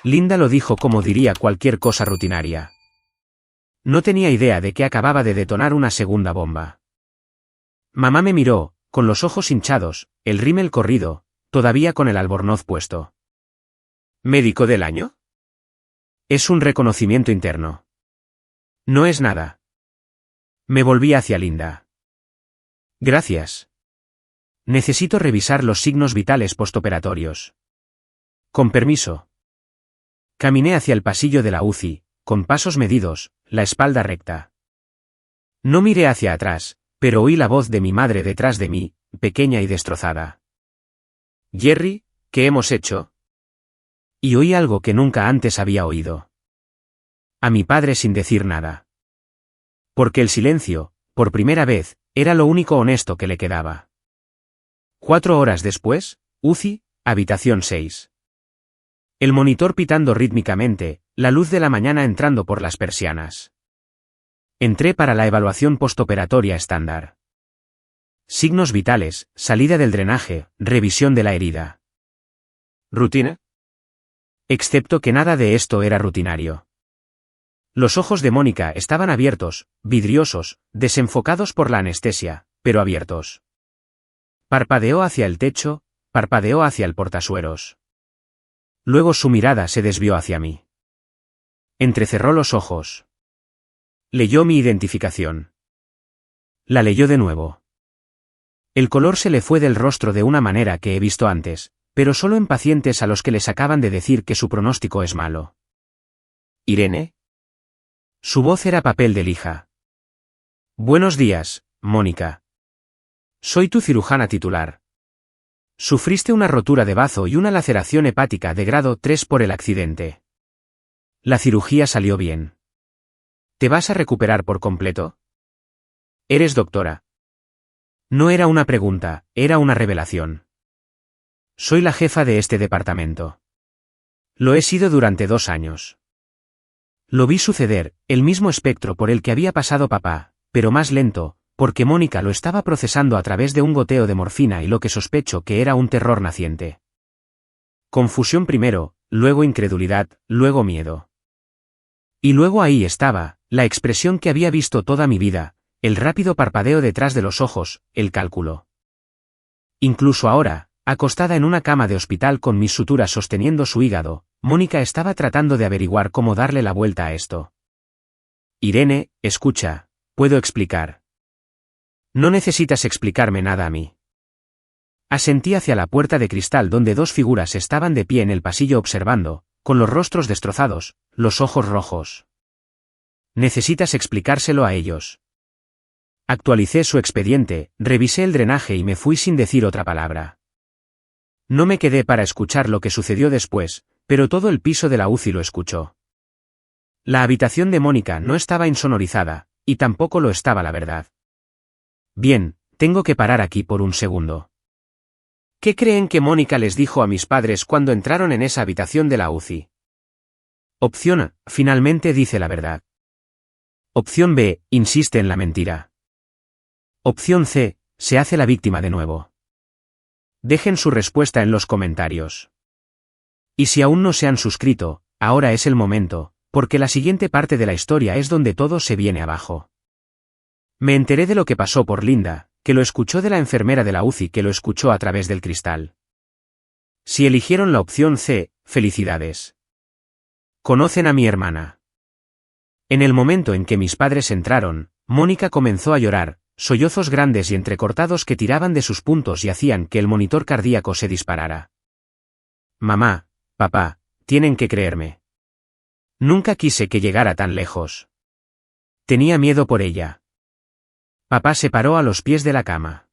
Linda lo dijo como diría cualquier cosa rutinaria. No tenía idea de que acababa de detonar una segunda bomba. Mamá me miró, con los ojos hinchados, el rímel corrido, todavía con el albornoz puesto. ¿Médico del año? Es un reconocimiento interno. No es nada. Me volví hacia Linda. Gracias. Necesito revisar los signos vitales postoperatorios. Con permiso. Caminé hacia el pasillo de la UCI, con pasos medidos, la espalda recta. No miré hacia atrás, pero oí la voz de mi madre detrás de mí, pequeña y destrozada. Jerry, ¿qué hemos hecho? Y oí algo que nunca antes había oído. A mi padre sin decir nada. Porque el silencio, por primera vez, era lo único honesto que le quedaba. 4 horas después, UCI, habitación 6. El monitor pitando rítmicamente, la luz de la mañana entrando por las persianas. Entré para la evaluación postoperatoria estándar. Signos vitales, salida del drenaje, revisión de la herida. ¿Rutina? Excepto que nada de esto era rutinario. Los ojos de Mónica estaban abiertos, vidriosos, desenfocados por la anestesia, pero abiertos. Parpadeó hacia el techo, parpadeó hacia el portasueros. Luego su mirada se desvió hacia mí. Entrecerró los ojos. Leyó mi identificación. La leyó de nuevo. El color se le fue del rostro de una manera que he visto antes, pero solo en pacientes a los que les acaban de decir que su pronóstico es malo. ¿Irene? Su voz era papel de lija. Buenos días, Mónica. Soy tu cirujana titular. Sufriste una rotura de bazo y una laceración hepática de grado 3 por el accidente. La cirugía salió bien. ¿Te vas a recuperar por completo? ¿Eres doctora? No era una pregunta, era una revelación. Soy la jefa de este departamento. Lo he sido durante 2 años. Lo vi suceder, el mismo espectro por el que había pasado papá, pero más lento, porque Mónica lo estaba procesando a través de un goteo de morfina y lo que sospecho que era un terror naciente. Confusión primero, luego incredulidad, luego miedo. Y luego ahí estaba, la expresión que había visto toda mi vida, el rápido parpadeo detrás de los ojos, el cálculo. Incluso ahora, acostada en una cama de hospital con mis suturas sosteniendo su hígado, Mónica estaba tratando de averiguar cómo darle la vuelta a esto. Irene, escucha, puedo explicar. No necesitas explicarme nada a mí. Asentí hacia la puerta de cristal donde 2 figuras estaban de pie en el pasillo observando, con los rostros destrozados, los ojos rojos. Necesitas explicárselo a ellos. Actualicé su expediente, revisé el drenaje y me fui sin decir otra palabra. No me quedé para escuchar lo que sucedió después, pero todo el piso de la UCI lo escuchó. La habitación de Mónica no estaba insonorizada, y tampoco lo estaba la verdad. Bien, tengo que parar aquí por un segundo. ¿Qué creen que Mónica les dijo a mis padres cuando entraron en esa habitación de la UCI? Opción A, finalmente dice la verdad. Opción B, insiste en la mentira. Opción C, se hace la víctima de nuevo. Dejen su respuesta en los comentarios. Y si aún no se han suscrito, ahora es el momento, porque la siguiente parte de la historia es donde todo se viene abajo. Me enteré de lo que pasó por Linda, que lo escuchó de la enfermera de la UCI que lo escuchó a través del cristal. Si eligieron la opción C, felicidades. Conocen a mi hermana. En el momento en que mis padres entraron, Mónica comenzó a llorar, sollozos grandes y entrecortados que tiraban de sus puntos y hacían que el monitor cardíaco se disparara. Mamá, papá, tienen que creerme. Nunca quise que llegara tan lejos. Tenía miedo por ella. Papá se paró a los pies de la cama.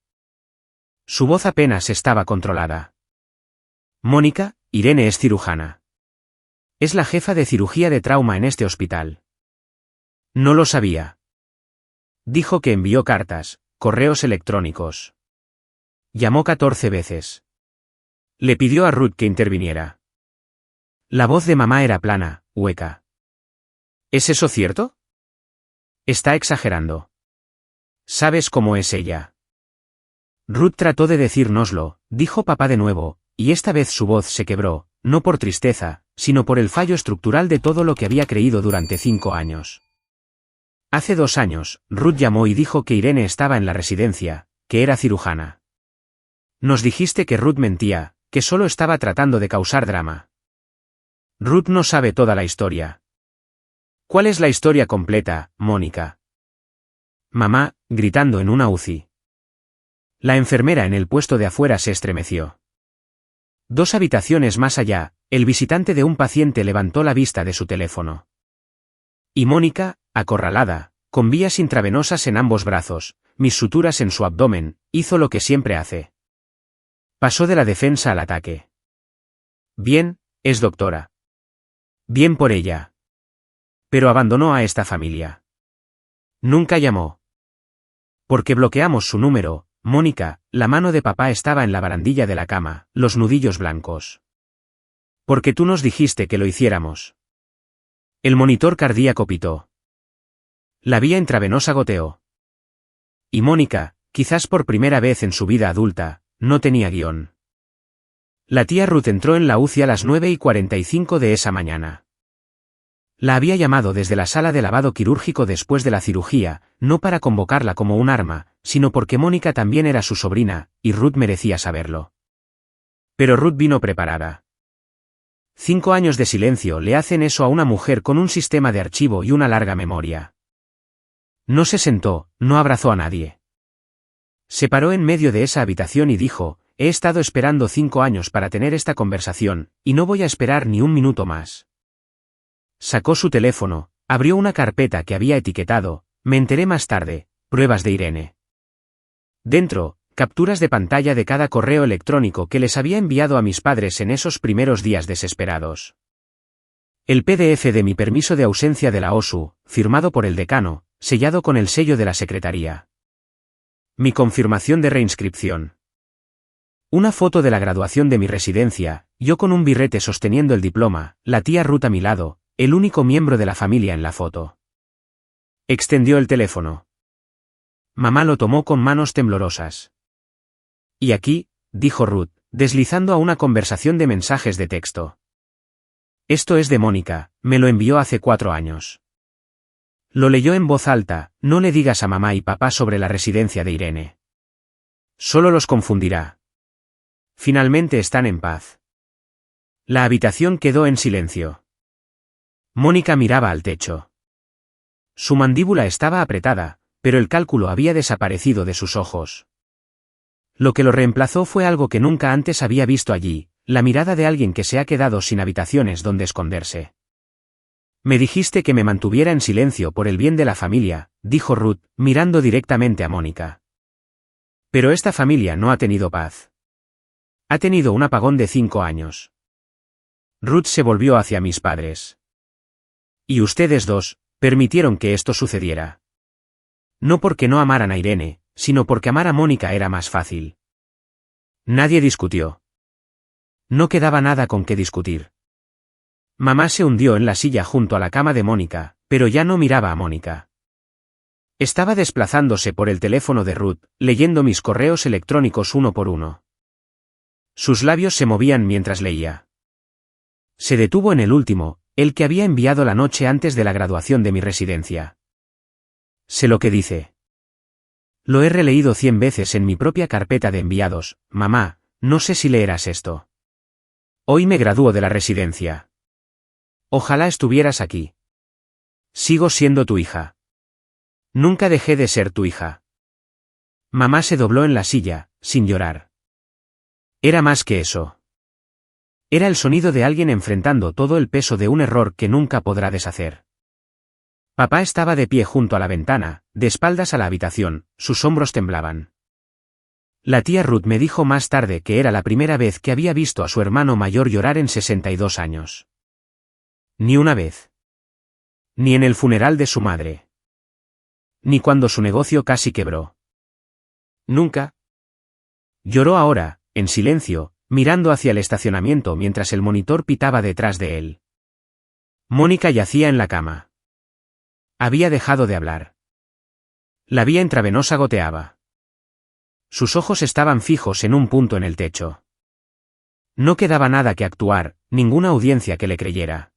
Su voz apenas estaba controlada. Mónica, Irene es cirujana. Es la jefa de cirugía de trauma en este hospital. No lo sabía. Dijo que envió cartas, correos electrónicos. Llamó 14 veces. Le pidió a Ruth que interviniera. La voz de mamá era plana, hueca. ¿Es eso cierto? Está exagerando. ¿Sabes cómo es ella? Ruth trató de decírnoslo, dijo papá de nuevo, y esta vez su voz se quebró, no por tristeza, sino por el fallo estructural de todo lo que había creído durante 5 años. Hace 2 años, Ruth llamó y dijo que Irene estaba en la residencia, que era cirujana. Nos dijiste que Ruth mentía, que solo estaba tratando de causar drama. Ruth no sabe toda la historia. ¿Cuál es la historia completa, Mónica? Mamá, gritando en una UCI. La enfermera en el puesto de afuera se estremeció. 2 habitaciones más allá, el visitante de un paciente levantó la vista de su teléfono. Y Mónica, acorralada, con vías intravenosas en ambos brazos, mis suturas en su abdomen, hizo lo que siempre hace. Pasó de la defensa al ataque. Bien, es doctora. Bien por ella. Pero abandonó a esta familia. Nunca llamó. Porque bloqueamos su número, Mónica, la mano de papá estaba en la barandilla de la cama, los nudillos blancos. Porque tú nos dijiste que lo hiciéramos. El monitor cardíaco pitó. La vía intravenosa goteó. Y Mónica, quizás por primera vez en su vida adulta, no tenía guión. La tía Ruth entró en la UCI a las 9:45 de esa mañana. La había llamado desde la sala de lavado quirúrgico después de la cirugía, no para convocarla como un arma, sino porque Mónica también era su sobrina, y Ruth merecía saberlo. Pero Ruth vino preparada. 5 años de silencio le hacen eso a una mujer con un sistema de archivo y una larga memoria. No se sentó, no abrazó a nadie. Se paró en medio de esa habitación y dijo, he estado esperando 5 años para tener esta conversación, y no voy a esperar ni un minuto más. Sacó su teléfono, abrió una carpeta que había etiquetado, me enteré más tarde, pruebas de Irene. Dentro, capturas de pantalla de cada correo electrónico que les había enviado a mis padres en esos primeros días desesperados. El PDF de mi permiso de ausencia de la OSU, firmado por el decano, sellado con el sello de la secretaría. Mi confirmación de reinscripción. Una foto de la graduación de mi residencia, yo con un birrete sosteniendo el diploma, la tía Ruth a mi lado, el único miembro de la familia en la foto. Extendió el teléfono. Mamá lo tomó con manos temblorosas. Y aquí, dijo Ruth, deslizando a una conversación de mensajes de texto. Esto es de Mónica, me lo envió hace 4 años. Lo leyó en voz alta, no le digas a mamá y papá sobre la residencia de Irene. Solo los confundirá. Finalmente están en paz. La habitación quedó en silencio. Mónica miraba al techo. Su mandíbula estaba apretada, pero el cálculo había desaparecido de sus ojos. Lo que lo reemplazó fue algo que nunca antes había visto allí, la mirada de alguien que se ha quedado sin habitaciones donde esconderse. Me dijiste que me mantuviera en silencio por el bien de la familia, dijo Ruth, mirando directamente a Mónica. Pero esta familia no ha tenido paz. Ha tenido un apagón de 5 años. Ruth se volvió hacia mis padres. Y ustedes dos, permitieron que esto sucediera. No porque no amaran a Irene, sino porque amar a Mónica era más fácil. Nadie discutió. No quedaba nada con qué discutir. Mamá se hundió en la silla junto a la cama de Mónica, pero ya no miraba a Mónica. Estaba desplazándose por el teléfono de Ruth, leyendo mis correos electrónicos uno por uno. Sus labios se movían mientras leía. Se detuvo en el último, el que había enviado la noche antes de la graduación de mi residencia. Sé lo que dice. Lo he releído 100 veces en mi propia carpeta de enviados, mamá, no sé si leerás esto. Hoy me gradúo de la residencia. Ojalá estuvieras aquí. Sigo siendo tu hija. Nunca dejé de ser tu hija. Mamá se dobló en la silla, sin llorar. Era más que eso. Era el sonido de alguien enfrentando todo el peso de un error que nunca podrá deshacer. Papá estaba de pie junto a la ventana, de espaldas a la habitación, sus hombros temblaban. La tía Ruth me dijo más tarde que era la primera vez que había visto a su hermano mayor llorar en 62 años. Ni una vez. Ni en el funeral de su madre. Ni cuando su negocio casi quebró. Nunca. Lloró ahora, en silencio, mirando hacia el estacionamiento mientras el monitor pitaba detrás de él. Mónica yacía en la cama. Había dejado de hablar. La vía intravenosa goteaba. Sus ojos estaban fijos en un punto en el techo. No quedaba nada que actuar, ninguna audiencia que le creyera.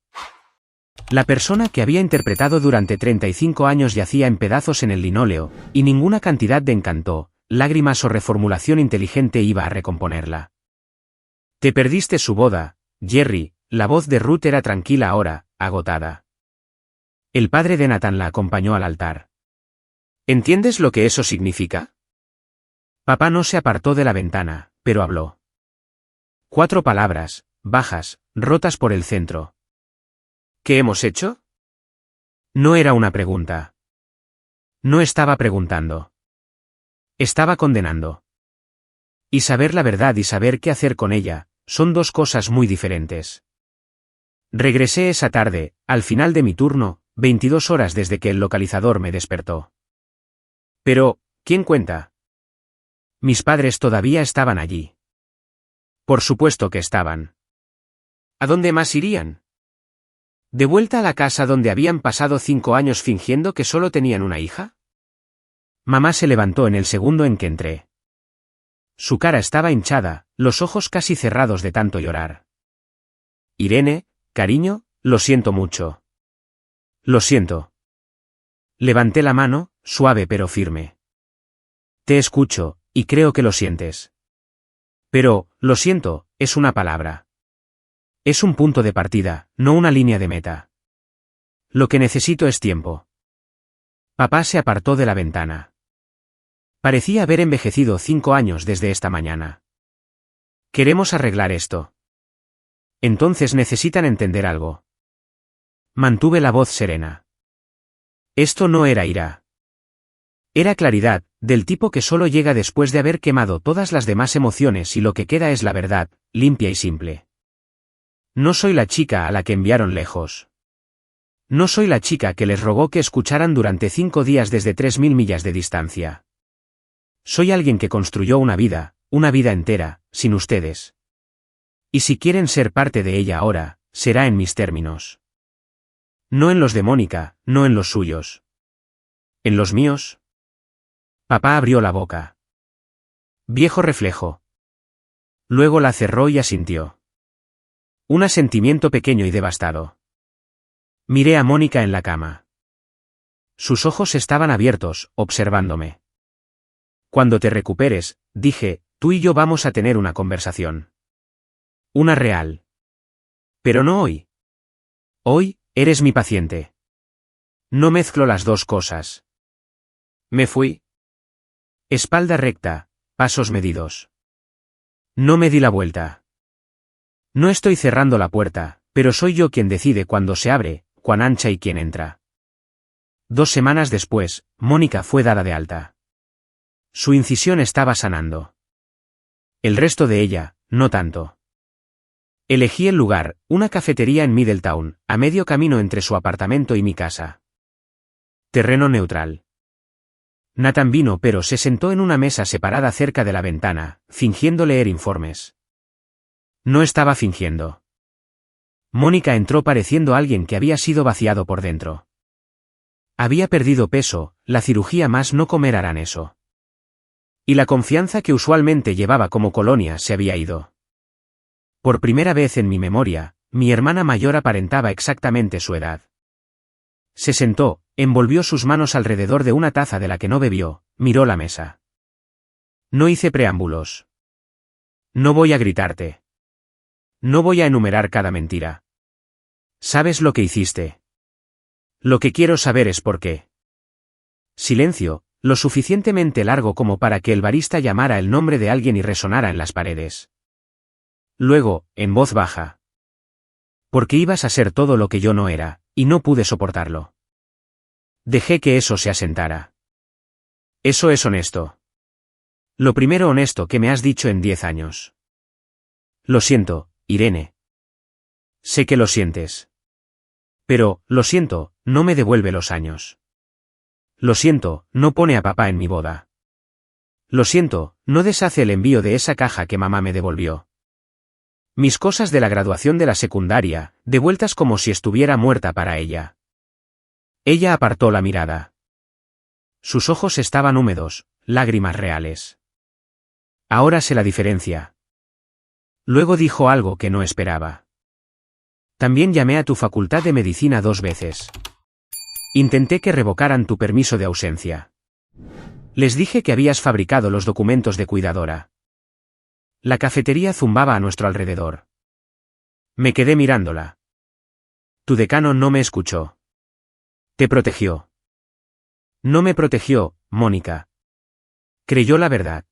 La persona que había interpretado durante 35 años yacía en pedazos en el linóleo, y ninguna cantidad de encanto, lágrimas o reformulación inteligente iba a recomponerla. Te perdiste su boda, Jerry. La voz de Ruth era tranquila ahora, agotada. El padre de Nathan la acompañó al altar. ¿Entiendes lo que eso significa? Papá no se apartó de la ventana, pero habló. 4 palabras, bajas, rotas por el centro. ¿Qué hemos hecho? No era una pregunta. No estaba preguntando. Estaba condenando. Y saber la verdad y saber qué hacer con ella, son 2 cosas muy diferentes. Regresé esa tarde, al final de mi turno, 22 horas desde que el localizador me despertó. Pero, ¿quién cuenta? Mis padres todavía estaban allí. Por supuesto que estaban. ¿A dónde más irían? ¿De vuelta a la casa donde habían pasado 5 años fingiendo que solo tenían una hija? Mamá se levantó en el segundo en que entré. Su cara estaba hinchada, los ojos casi cerrados de tanto llorar. Irene, cariño, lo siento mucho. Lo siento. Levanté la mano, suave pero firme. Te escucho, y creo que lo sientes. Pero, lo siento, es una palabra. Es un punto de partida, no una línea de meta. Lo que necesito es tiempo. Papá se apartó de la ventana. Parecía haber envejecido 5 años desde esta mañana. Queremos arreglar esto. Entonces necesitan entender algo. Mantuve la voz serena. Esto no era ira. Era claridad, del tipo que solo llega después de haber quemado todas las demás emociones y lo que queda es la verdad, limpia y simple. No soy la chica a la que enviaron lejos. No soy la chica que les rogó que escucharan durante 5 días desde 3000 millas de distancia. Soy alguien que construyó una vida entera, sin ustedes. Y si quieren ser parte de ella ahora, será en mis términos. No en los de Mónica, no en los suyos. ¿En los míos? Papá abrió la boca. Viejo reflejo. Luego la cerró y asintió. Un asentimiento pequeño y devastado. Miré a Mónica en la cama. Sus ojos estaban abiertos, observándome. Cuando te recuperes, dije, tú y yo vamos a tener una conversación. Una real. Pero no hoy. Hoy, eres mi paciente. No mezclo las 2 cosas. Me fui. Espalda recta, pasos medidos. No me di la vuelta. No estoy cerrando la puerta, pero soy yo quien decide cuándo se abre, cuán ancha y quién entra. 2 semanas después, Mónica fue dada de alta. Su incisión estaba sanando. El resto de ella, no tanto. Elegí el lugar, una cafetería en Middletown, a medio camino entre su apartamento y mi casa. Terreno neutral. Nathan vino pero se sentó en una mesa separada cerca de la ventana, fingiendo leer informes. No estaba fingiendo. Mónica entró pareciendo alguien que había sido vaciado por dentro. Había perdido peso, la cirugía más no comer harán eso. Y la confianza que usualmente llevaba como colonia se había ido. Por primera vez en mi memoria, mi hermana mayor aparentaba exactamente su edad. Se sentó, envolvió sus manos alrededor de una taza de la que no bebió, miró la mesa. No hice preámbulos. No voy a gritarte. No voy a enumerar cada mentira. ¿Sabes lo que hiciste? Lo que quiero saber es por qué. Silencio, lo suficientemente largo como para que el barista llamara el nombre de alguien y resonara en las paredes. Luego, en voz baja. Porque ibas a ser todo lo que yo no era, y no pude soportarlo. Dejé que eso se asentara. Eso es honesto. Lo primero honesto que me has dicho en 10 años. Lo siento, Irene. Sé que lo sientes. Pero, lo siento, no me devuelve los años. Lo siento, no pone a papá en mi boda. Lo siento, no deshace el envío de esa caja que mamá me devolvió. Mis cosas de la graduación de la secundaria, devueltas como si estuviera muerta para ella. Ella apartó la mirada. Sus ojos estaban húmedos, lágrimas reales. Ahora sé la diferencia. Luego dijo algo que no esperaba. También llamé a tu facultad de medicina 2 veces. Intenté que revocaran tu permiso de ausencia. Les dije que habías fabricado los documentos de cuidadora. La cafetería zumbaba a nuestro alrededor. Me quedé mirándola. Tu decano no me escuchó. Te protegió. No me protegió, Mónica. Creyó la verdad.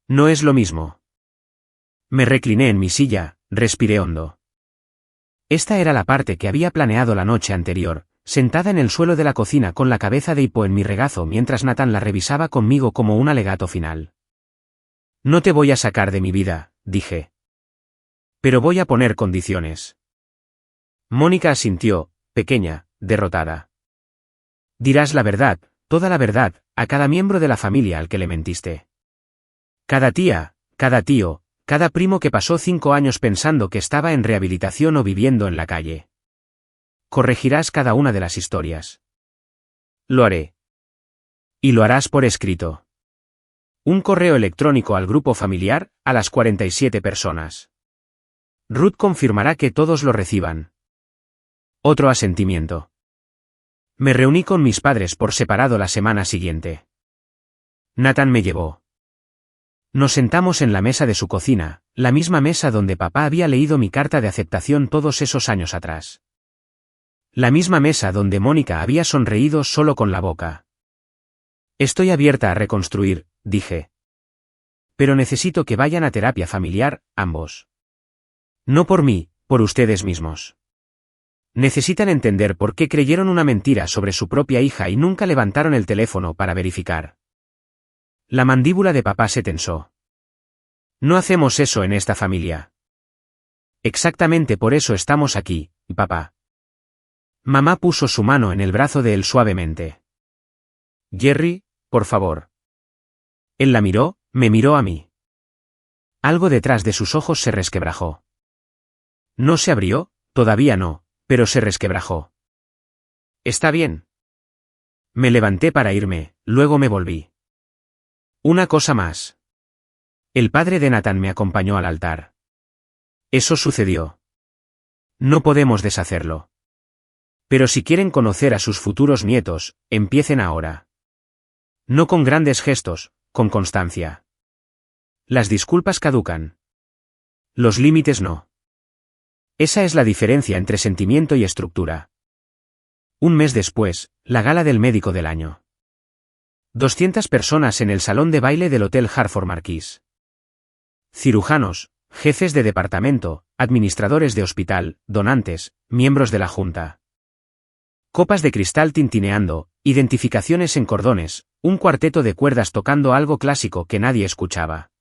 No es lo mismo. Me recliné en mi silla, respiré hondo. Esta era la parte que había planeado la noche anterior, sentada en el suelo de la cocina con la cabeza de hipo en mi regazo mientras Nathan la revisaba conmigo como un alegato final. No te voy a sacar de mi vida, dije. Pero voy a poner condiciones. Mónica asintió, pequeña, derrotada. Dirás la verdad, toda la verdad, a cada miembro de la familia al que le mentiste. Cada tía, cada tío, cada primo que pasó 5 años pensando que estaba en rehabilitación o viviendo en la calle. Corregirás cada una de las historias. Lo haré. Y lo harás por escrito. Un correo electrónico al grupo familiar, a las 47 personas. Ruth confirmará que todos lo reciban. Otro asentimiento. Me reuní con mis padres por separado la semana siguiente. Nathan me llevó. Nos sentamos en la mesa de su cocina, la misma mesa donde papá había leído mi carta de aceptación todos esos años atrás. La misma mesa donde Mónica había sonreído solo con la boca. Estoy abierta a reconstruir, dije. Pero necesito que vayan a terapia familiar, ambos. No por mí, por ustedes mismos. Necesitan entender por qué creyeron una mentira sobre su propia hija y nunca levantaron el teléfono para verificar. La mandíbula de papá se tensó. No hacemos eso en esta familia. Exactamente por eso estamos aquí, papá. Mamá puso su mano en el brazo de él suavemente. Jerry, por favor. Él la miró, me miró a mí. Algo detrás de sus ojos se resquebrajó. No se abrió, todavía no, pero se resquebrajó. Está bien. Me levanté para irme, luego me volví. Una cosa más. El padre de Nathan me acompañó al altar. Eso sucedió. No podemos deshacerlo. Pero si quieren conocer a sus futuros nietos, empiecen ahora. No con grandes gestos, con constancia. Las disculpas caducan. Los límites no. Esa es la diferencia entre sentimiento y estructura. Un mes después, la gala del médico del año. 200 personas en el salón de baile del Hotel Hartford Marquis. Cirujanos, jefes de departamento, administradores de hospital, donantes, miembros de la junta. Copas de cristal tintineando, identificaciones en cordones, un cuarteto de cuerdas tocando algo clásico que nadie escuchaba.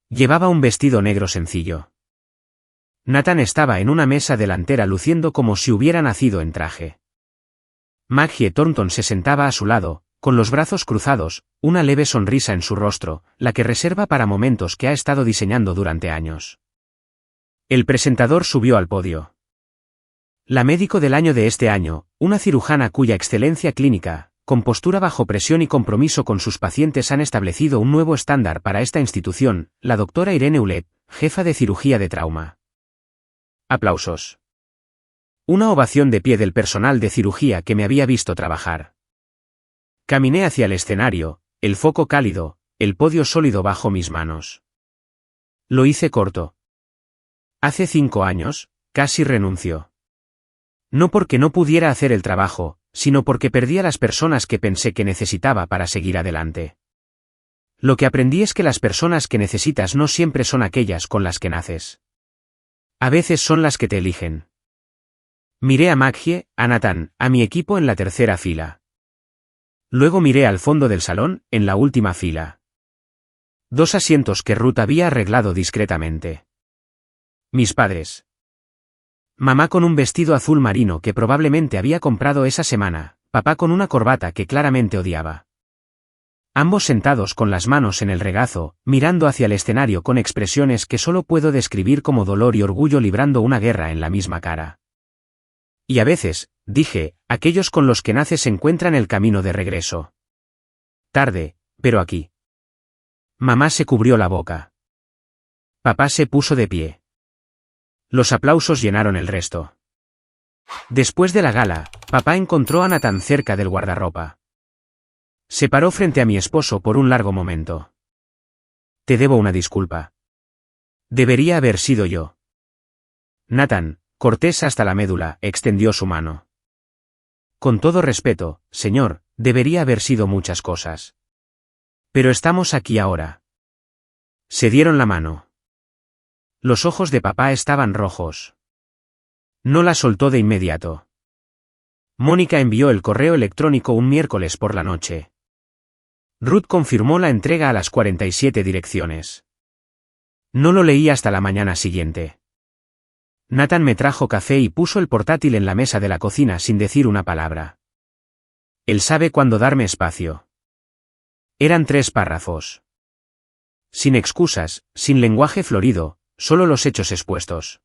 Llevaba un vestido negro sencillo. Nathan estaba en una mesa delantera luciendo como si hubiera nacido en traje. Maggie Thornton se sentaba a su lado, con los brazos cruzados, una leve sonrisa en su rostro, la que reserva para momentos que ha estado diseñando durante años. El presentador subió al podio. La médico del año de este año, una cirujana cuya excelencia clínica, con postura bajo presión y compromiso con sus pacientes han establecido un nuevo estándar para esta institución, la doctora Irene Ulet, jefa de cirugía de trauma. Aplausos. Una ovación de pie del personal de cirugía que me había visto trabajar. Caminé hacia el escenario, el foco cálido, el podio sólido bajo mis manos. Lo hice corto. Hace 5 años, casi renunció. No porque no pudiera hacer el trabajo, sino porque perdí a las personas que pensé que necesitaba para seguir adelante. Lo que aprendí es que las personas que necesitas no siempre son aquellas con las que naces. A veces son las que te eligen. Miré a Maggie, a Nathan, a mi equipo en la tercera fila. Luego miré al fondo del salón, en la última fila. 2 asientos que Ruth había arreglado discretamente. Mis padres. Mamá con un vestido azul marino que probablemente había comprado esa semana, papá con una corbata que claramente odiaba. Ambos sentados con las manos en el regazo, mirando hacia el escenario con expresiones que solo puedo describir como dolor y orgullo librando una guerra en la misma cara. Y a veces, dije, Aquellos con los que naces encuentran el camino de regreso. Tarde, pero aquí. Mamá se cubrió la boca. Papá se puso de pie. Los aplausos llenaron el resto. Después de la gala, papá encontró a Nathan cerca del guardarropa. Se paró frente a mi esposo por un largo momento. Te debo una disculpa. Debería haber sido yo. Nathan, cortés hasta la médula, extendió su mano. Con todo respeto, señor, debería haber sido muchas cosas. Pero estamos aquí ahora. Se dieron la mano. Los ojos de papá estaban rojos. No la soltó de inmediato. Mónica envió el correo electrónico un miércoles por la noche. Ruth confirmó la entrega a las 47 direcciones. No lo leí hasta la mañana siguiente. Nathan me trajo café y puso el portátil en la mesa de la cocina sin decir una palabra. Él sabe cuándo darme espacio. Eran 3 párrafos. Sin excusas, sin lenguaje florido, solo los hechos expuestos.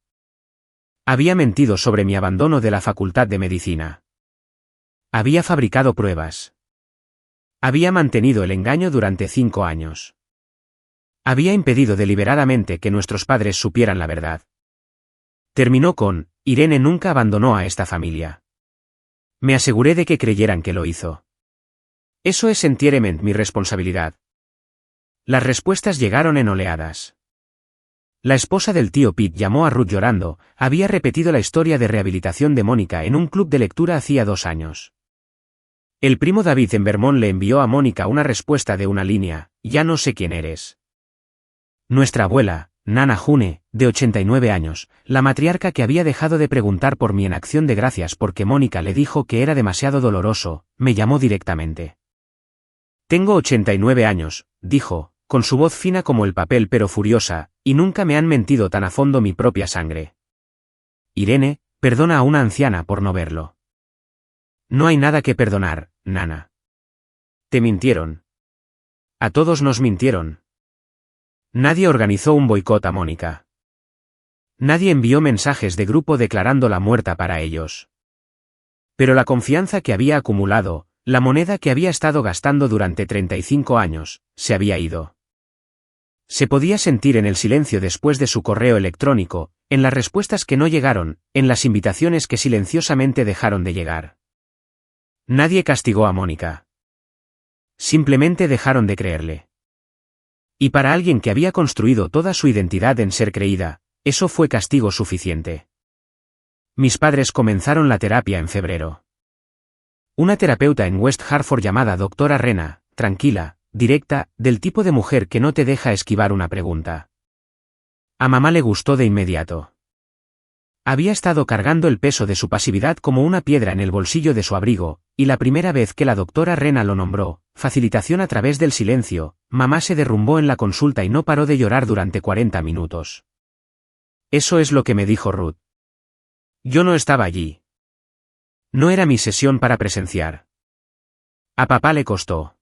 Había mentido sobre mi abandono de la facultad de medicina. Había fabricado pruebas. Había mantenido el engaño durante 5 años. Había impedido deliberadamente que nuestros padres supieran la verdad. Terminó con, Irene nunca abandonó a esta familia. Me aseguré de que creyeran que lo hizo. Eso es enteramente mi responsabilidad. Las respuestas llegaron en oleadas. La esposa del tío Pete llamó a Ruth llorando, había repetido la historia de rehabilitación de Mónica en un club de lectura hacía 2 años. El primo David en Vermont le envió a Mónica una respuesta de una línea, ya no sé quién eres. Nuestra abuela, Nana June, de 89 años, la matriarca que había dejado de preguntar por mí en acción de gracias porque Mónica le dijo que era demasiado doloroso, me llamó directamente. Tengo 89 años, dijo, con su voz fina como el papel pero furiosa, y nunca me han mentido tan a fondo mi propia sangre. Irene, perdona a una anciana por no verlo. No hay nada que perdonar, Nana. Te mintieron. A todos nos mintieron. Nadie organizó un boicot a Mónica. Nadie envió mensajes de grupo declarándola muerta para ellos. Pero la confianza que había acumulado, la moneda que había estado gastando durante 35 años, se había ido. Se podía sentir en el silencio después de su correo electrónico, en las respuestas que no llegaron, en las invitaciones que silenciosamente dejaron de llegar. Nadie castigó a Mónica. Simplemente dejaron de creerle. Y para alguien que había construido toda su identidad en ser creída, eso fue castigo suficiente. Mis padres comenzaron la terapia en febrero. Una terapeuta en West Hartford llamada Doctora Rena, tranquila, directa, del tipo de mujer que no te deja esquivar una pregunta. A mamá le gustó de inmediato. Había estado cargando el peso de su pasividad como una piedra en el bolsillo de su abrigo, y la primera vez que la doctora Rena lo nombró, facilitación a través del silencio, mamá se derrumbó en la consulta y no paró de llorar durante 40 minutos. Eso es lo que me dijo Ruth. Yo no estaba allí. No era mi sesión para presenciar. A papá le costó.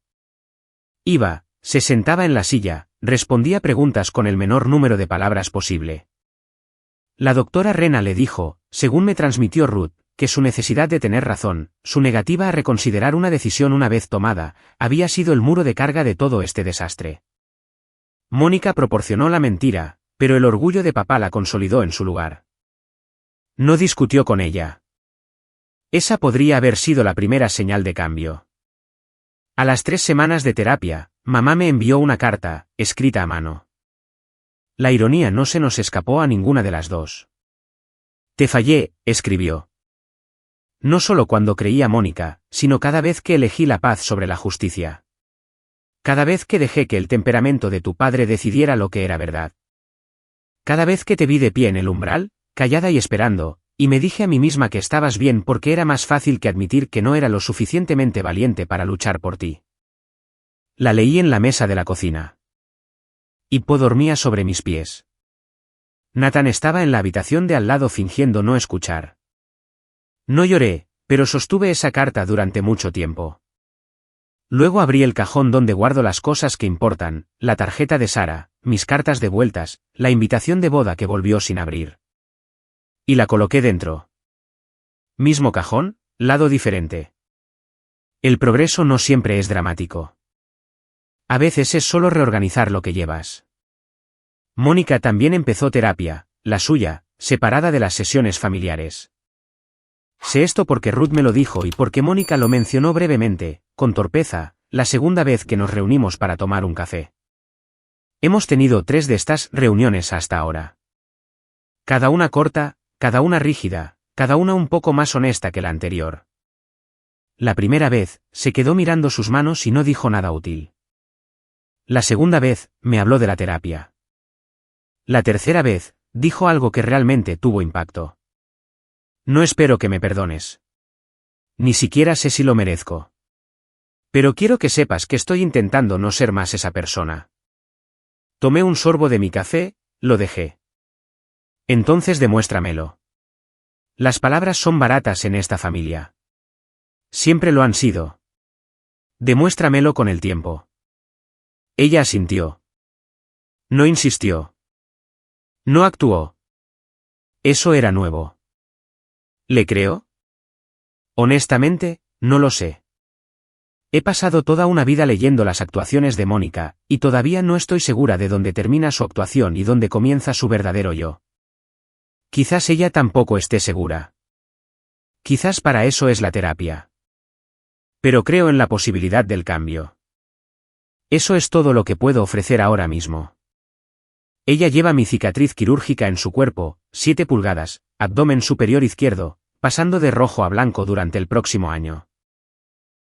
Iba, se sentaba en la silla, respondía preguntas con el menor número de palabras posible. La doctora Rena le dijo, según me transmitió Ruth, que su necesidad de tener razón, su negativa a reconsiderar una decisión una vez tomada, había sido el muro de carga de todo este desastre. Mónica proporcionó la mentira, pero el orgullo de papá la consolidó en su lugar. No discutió con ella. Esa podría haber sido la primera señal de cambio. A las 3 semanas de terapia, mamá me envió una carta, escrita a mano. La ironía no se nos escapó a ninguna de las dos. Te fallé, escribió. No solo cuando creí a Mónica, sino cada vez que elegí la paz sobre la justicia. Cada vez que dejé que el temperamento de tu padre decidiera lo que era verdad. Cada vez que te vi de pie en el umbral, callada y esperando, y me dije a mí misma que estabas bien porque era más fácil que admitir que no era lo suficientemente valiente para luchar por ti. La leí en la mesa de la cocina. Hippo dormía sobre mis pies. Nathan estaba en la habitación de al lado fingiendo no escuchar. No lloré, pero sostuve esa carta durante mucho tiempo. Luego abrí el cajón donde guardo las cosas que importan, la tarjeta de Sara, mis cartas de vueltas, la invitación de boda que volvió sin abrir. Y la coloqué dentro. ¿Mismo cajón? lado diferente. El progreso no siempre es dramático. A veces es solo reorganizar lo que llevas. Mónica también empezó terapia, la suya, separada de las sesiones familiares. Sé esto porque Ruth me lo dijo y porque Mónica lo mencionó brevemente, con torpeza, la segunda vez que nos reunimos para tomar un café. Hemos tenido 3 de estas reuniones hasta ahora. Cada una corta, cada una rígida, cada una un poco más honesta que la anterior. La primera vez, se quedó mirando sus manos y no dijo nada útil. La segunda vez, me habló de la terapia. La tercera vez, dijo algo que realmente tuvo impacto. No espero que me perdones. Ni siquiera sé si lo merezco. Pero quiero que sepas que estoy intentando no ser más esa persona. Tomé un sorbo de mi café, lo dejé. Entonces demuéstramelo. Las palabras son baratas en esta familia. Siempre lo han sido. Demuéstramelo con el tiempo. Ella asintió. No insistió. No actuó. Eso era nuevo. ¿Le creo? Honestamente, no lo sé. He pasado toda una vida leyendo las actuaciones de Mónica, y todavía no estoy segura de dónde termina su actuación y dónde comienza su verdadero yo. Quizás ella tampoco esté segura. Quizás para eso es la terapia. Pero creo en la posibilidad del cambio. Eso es todo lo que puedo ofrecer ahora mismo. Ella lleva mi cicatriz quirúrgica en su cuerpo, 7 pulgadas, abdomen superior izquierdo, pasando de rojo a blanco durante el próximo año.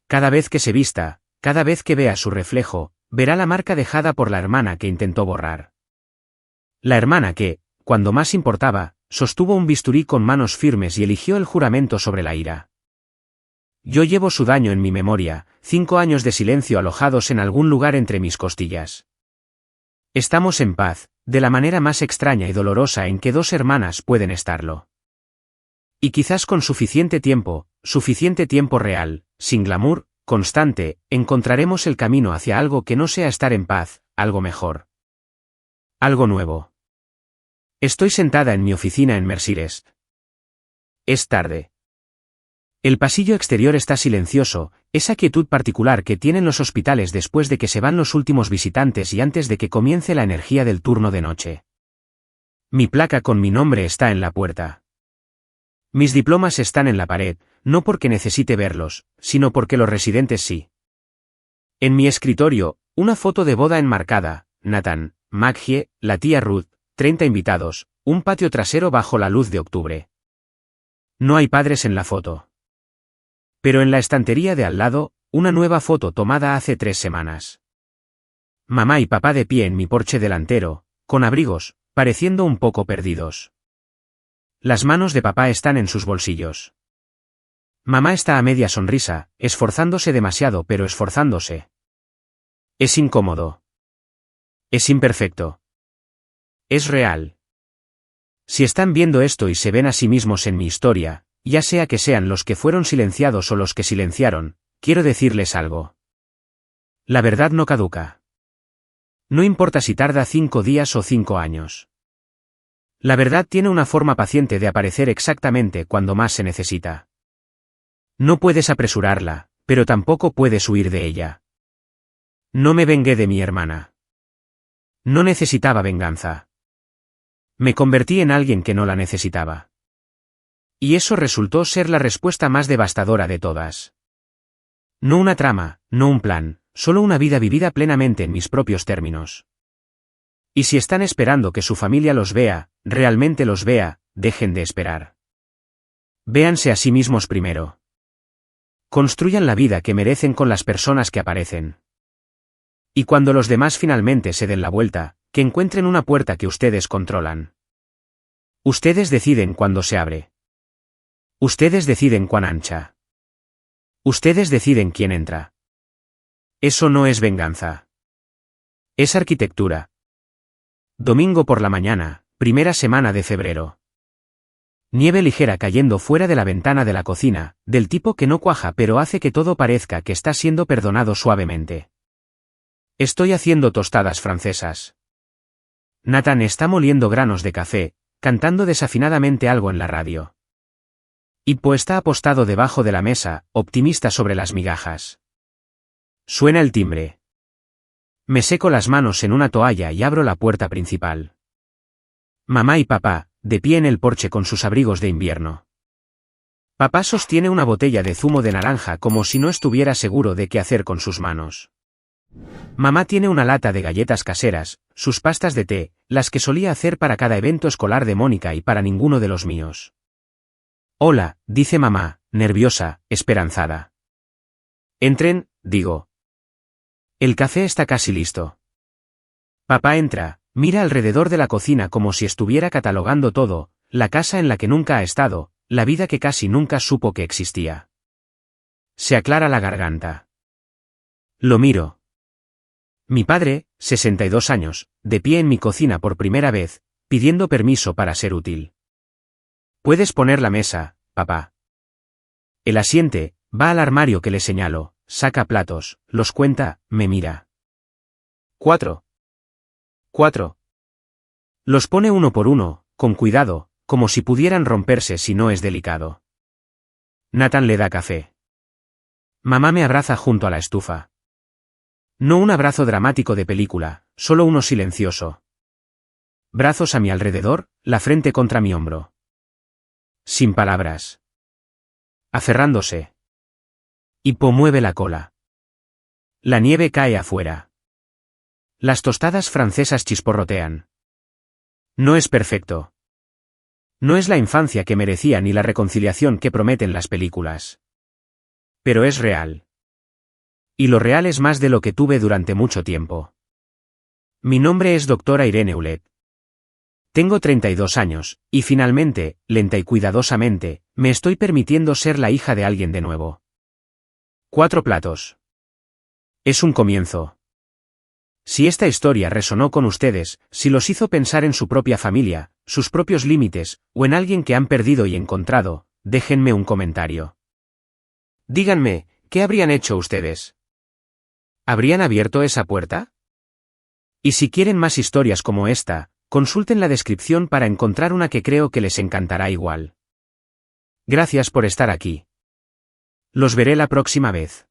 Cada vez que se vista, cada vez que vea su reflejo, verá la marca dejada por la hermana que intentó borrar. La hermana que, cuando más importaba, sostuvo un bisturí con manos firmes y eligió el juramento sobre la ira. Yo llevo su daño en mi memoria, 5 años de silencio alojados en algún lugar entre mis costillas. Estamos en paz, de la manera más extraña y dolorosa en que 2 hermanas pueden estarlo. Y quizás con suficiente tiempo real, sin glamour, constante, encontraremos el camino hacia algo que no sea estar en paz, algo mejor. Algo nuevo. Estoy sentada en mi oficina en Mercirest. Es tarde. El pasillo exterior está silencioso, esa quietud particular que tienen los hospitales después de que se van los últimos visitantes y antes de que comience la energía del turno de noche. Mi placa con mi nombre está en la puerta. Mis diplomas están en la pared, no porque necesite verlos, sino porque los residentes sí. En mi escritorio, una foto de boda enmarcada, Nathan, Maggie, la tía Ruth, 30 invitados, un patio trasero bajo la luz de octubre. No hay padres en la foto. Pero en la estantería de al lado, una nueva foto tomada hace 3 semanas. Mamá y papá de pie en mi porche delantero, con abrigos, pareciendo un poco perdidos. Las manos de papá están en sus bolsillos. Mamá está a media sonrisa, esforzándose demasiado pero esforzándose. Es incómodo. Es imperfecto. Es real. Si están viendo esto y se ven a sí mismos en mi historia, ya sea que sean los que fueron silenciados o los que silenciaron, quiero decirles algo. La verdad no caduca. No importa si tarda 5 días o 5 años. La verdad tiene una forma paciente de aparecer exactamente cuando más se necesita. No puedes apresurarla, pero tampoco puedes huir de ella. No me vengué de mi hermana. No necesitaba venganza. Me convertí en alguien que no la necesitaba. Y eso resultó ser la respuesta más devastadora de todas. No una trama, no un plan, solo una vida vivida plenamente en mis propios términos. Y si están esperando que su familia los vea, realmente los vea, dejen de esperar. Véanse a sí mismos primero. Construyan la vida que merecen con las personas que aparecen. Y cuando los demás finalmente se den la vuelta, que encuentren una puerta que ustedes controlan. Ustedes deciden cuándo se abre. Ustedes deciden cuán ancha. Ustedes deciden quién entra. Eso no es venganza. Es arquitectura. Domingo por la mañana, primera semana de febrero. Nieve ligera cayendo fuera de la ventana de la cocina, del tipo que no cuaja pero hace que todo parezca que está siendo perdonado suavemente. Estoy haciendo tostadas francesas. Nathan está moliendo granos de café, cantando desafinadamente algo en la radio. Hippo está apostado debajo de la mesa, optimista sobre las migajas. Suena el timbre. Me seco las manos en una toalla y abro la puerta principal. Mamá y papá, de pie en el porche con sus abrigos de invierno. Papá sostiene una botella de zumo de naranja como si no estuviera seguro de qué hacer con sus manos. Mamá tiene una lata de galletas caseras, sus pastas de té, las que solía hacer para cada evento escolar de Mónica y para ninguno de los míos. Hola, dice mamá, nerviosa, esperanzada. Entren, digo. El café está casi listo. Papá entra, mira alrededor de la cocina como si estuviera catalogando todo, la casa en la que nunca ha estado, la vida que casi nunca supo que existía. Se aclara la garganta. Lo miro. Mi padre, 62 años, de pie en mi cocina por primera vez, pidiendo permiso para ser útil. Puedes poner la mesa, papá. Él asiente, va al armario que le señalo, saca platos, los cuenta, me mira. 4. Los pone uno por uno, con cuidado, como si pudieran romperse si no es delicado. Nathan le da café. Mamá me abraza junto a la estufa. No un abrazo dramático de película, solo uno silencioso. Brazos a mi alrededor, la frente contra mi hombro. Sin palabras. Aferrándose. Hippo mueve la cola. La nieve cae afuera. Las tostadas francesas chisporrotean. No es perfecto. No es la infancia que merecía ni la reconciliación que prometen las películas. Pero es real. Y lo real es más de lo que tuve durante mucho tiempo. Mi nombre es doctora Irene Ulet. Tengo 32 años, y finalmente, lenta y cuidadosamente, me estoy permitiendo ser la hija de alguien de nuevo. 4 platos. Es un comienzo. Si esta historia resonó con ustedes, si los hizo pensar en su propia familia, sus propios límites, o en alguien que han perdido y encontrado, déjenme un comentario. Díganme, ¿qué habrían hecho ustedes? ¿Habrían abierto esa puerta? Y si quieren más historias como esta, consulten la descripción para encontrar una que creo que les encantará igual. Gracias por estar aquí. Los veré la próxima vez.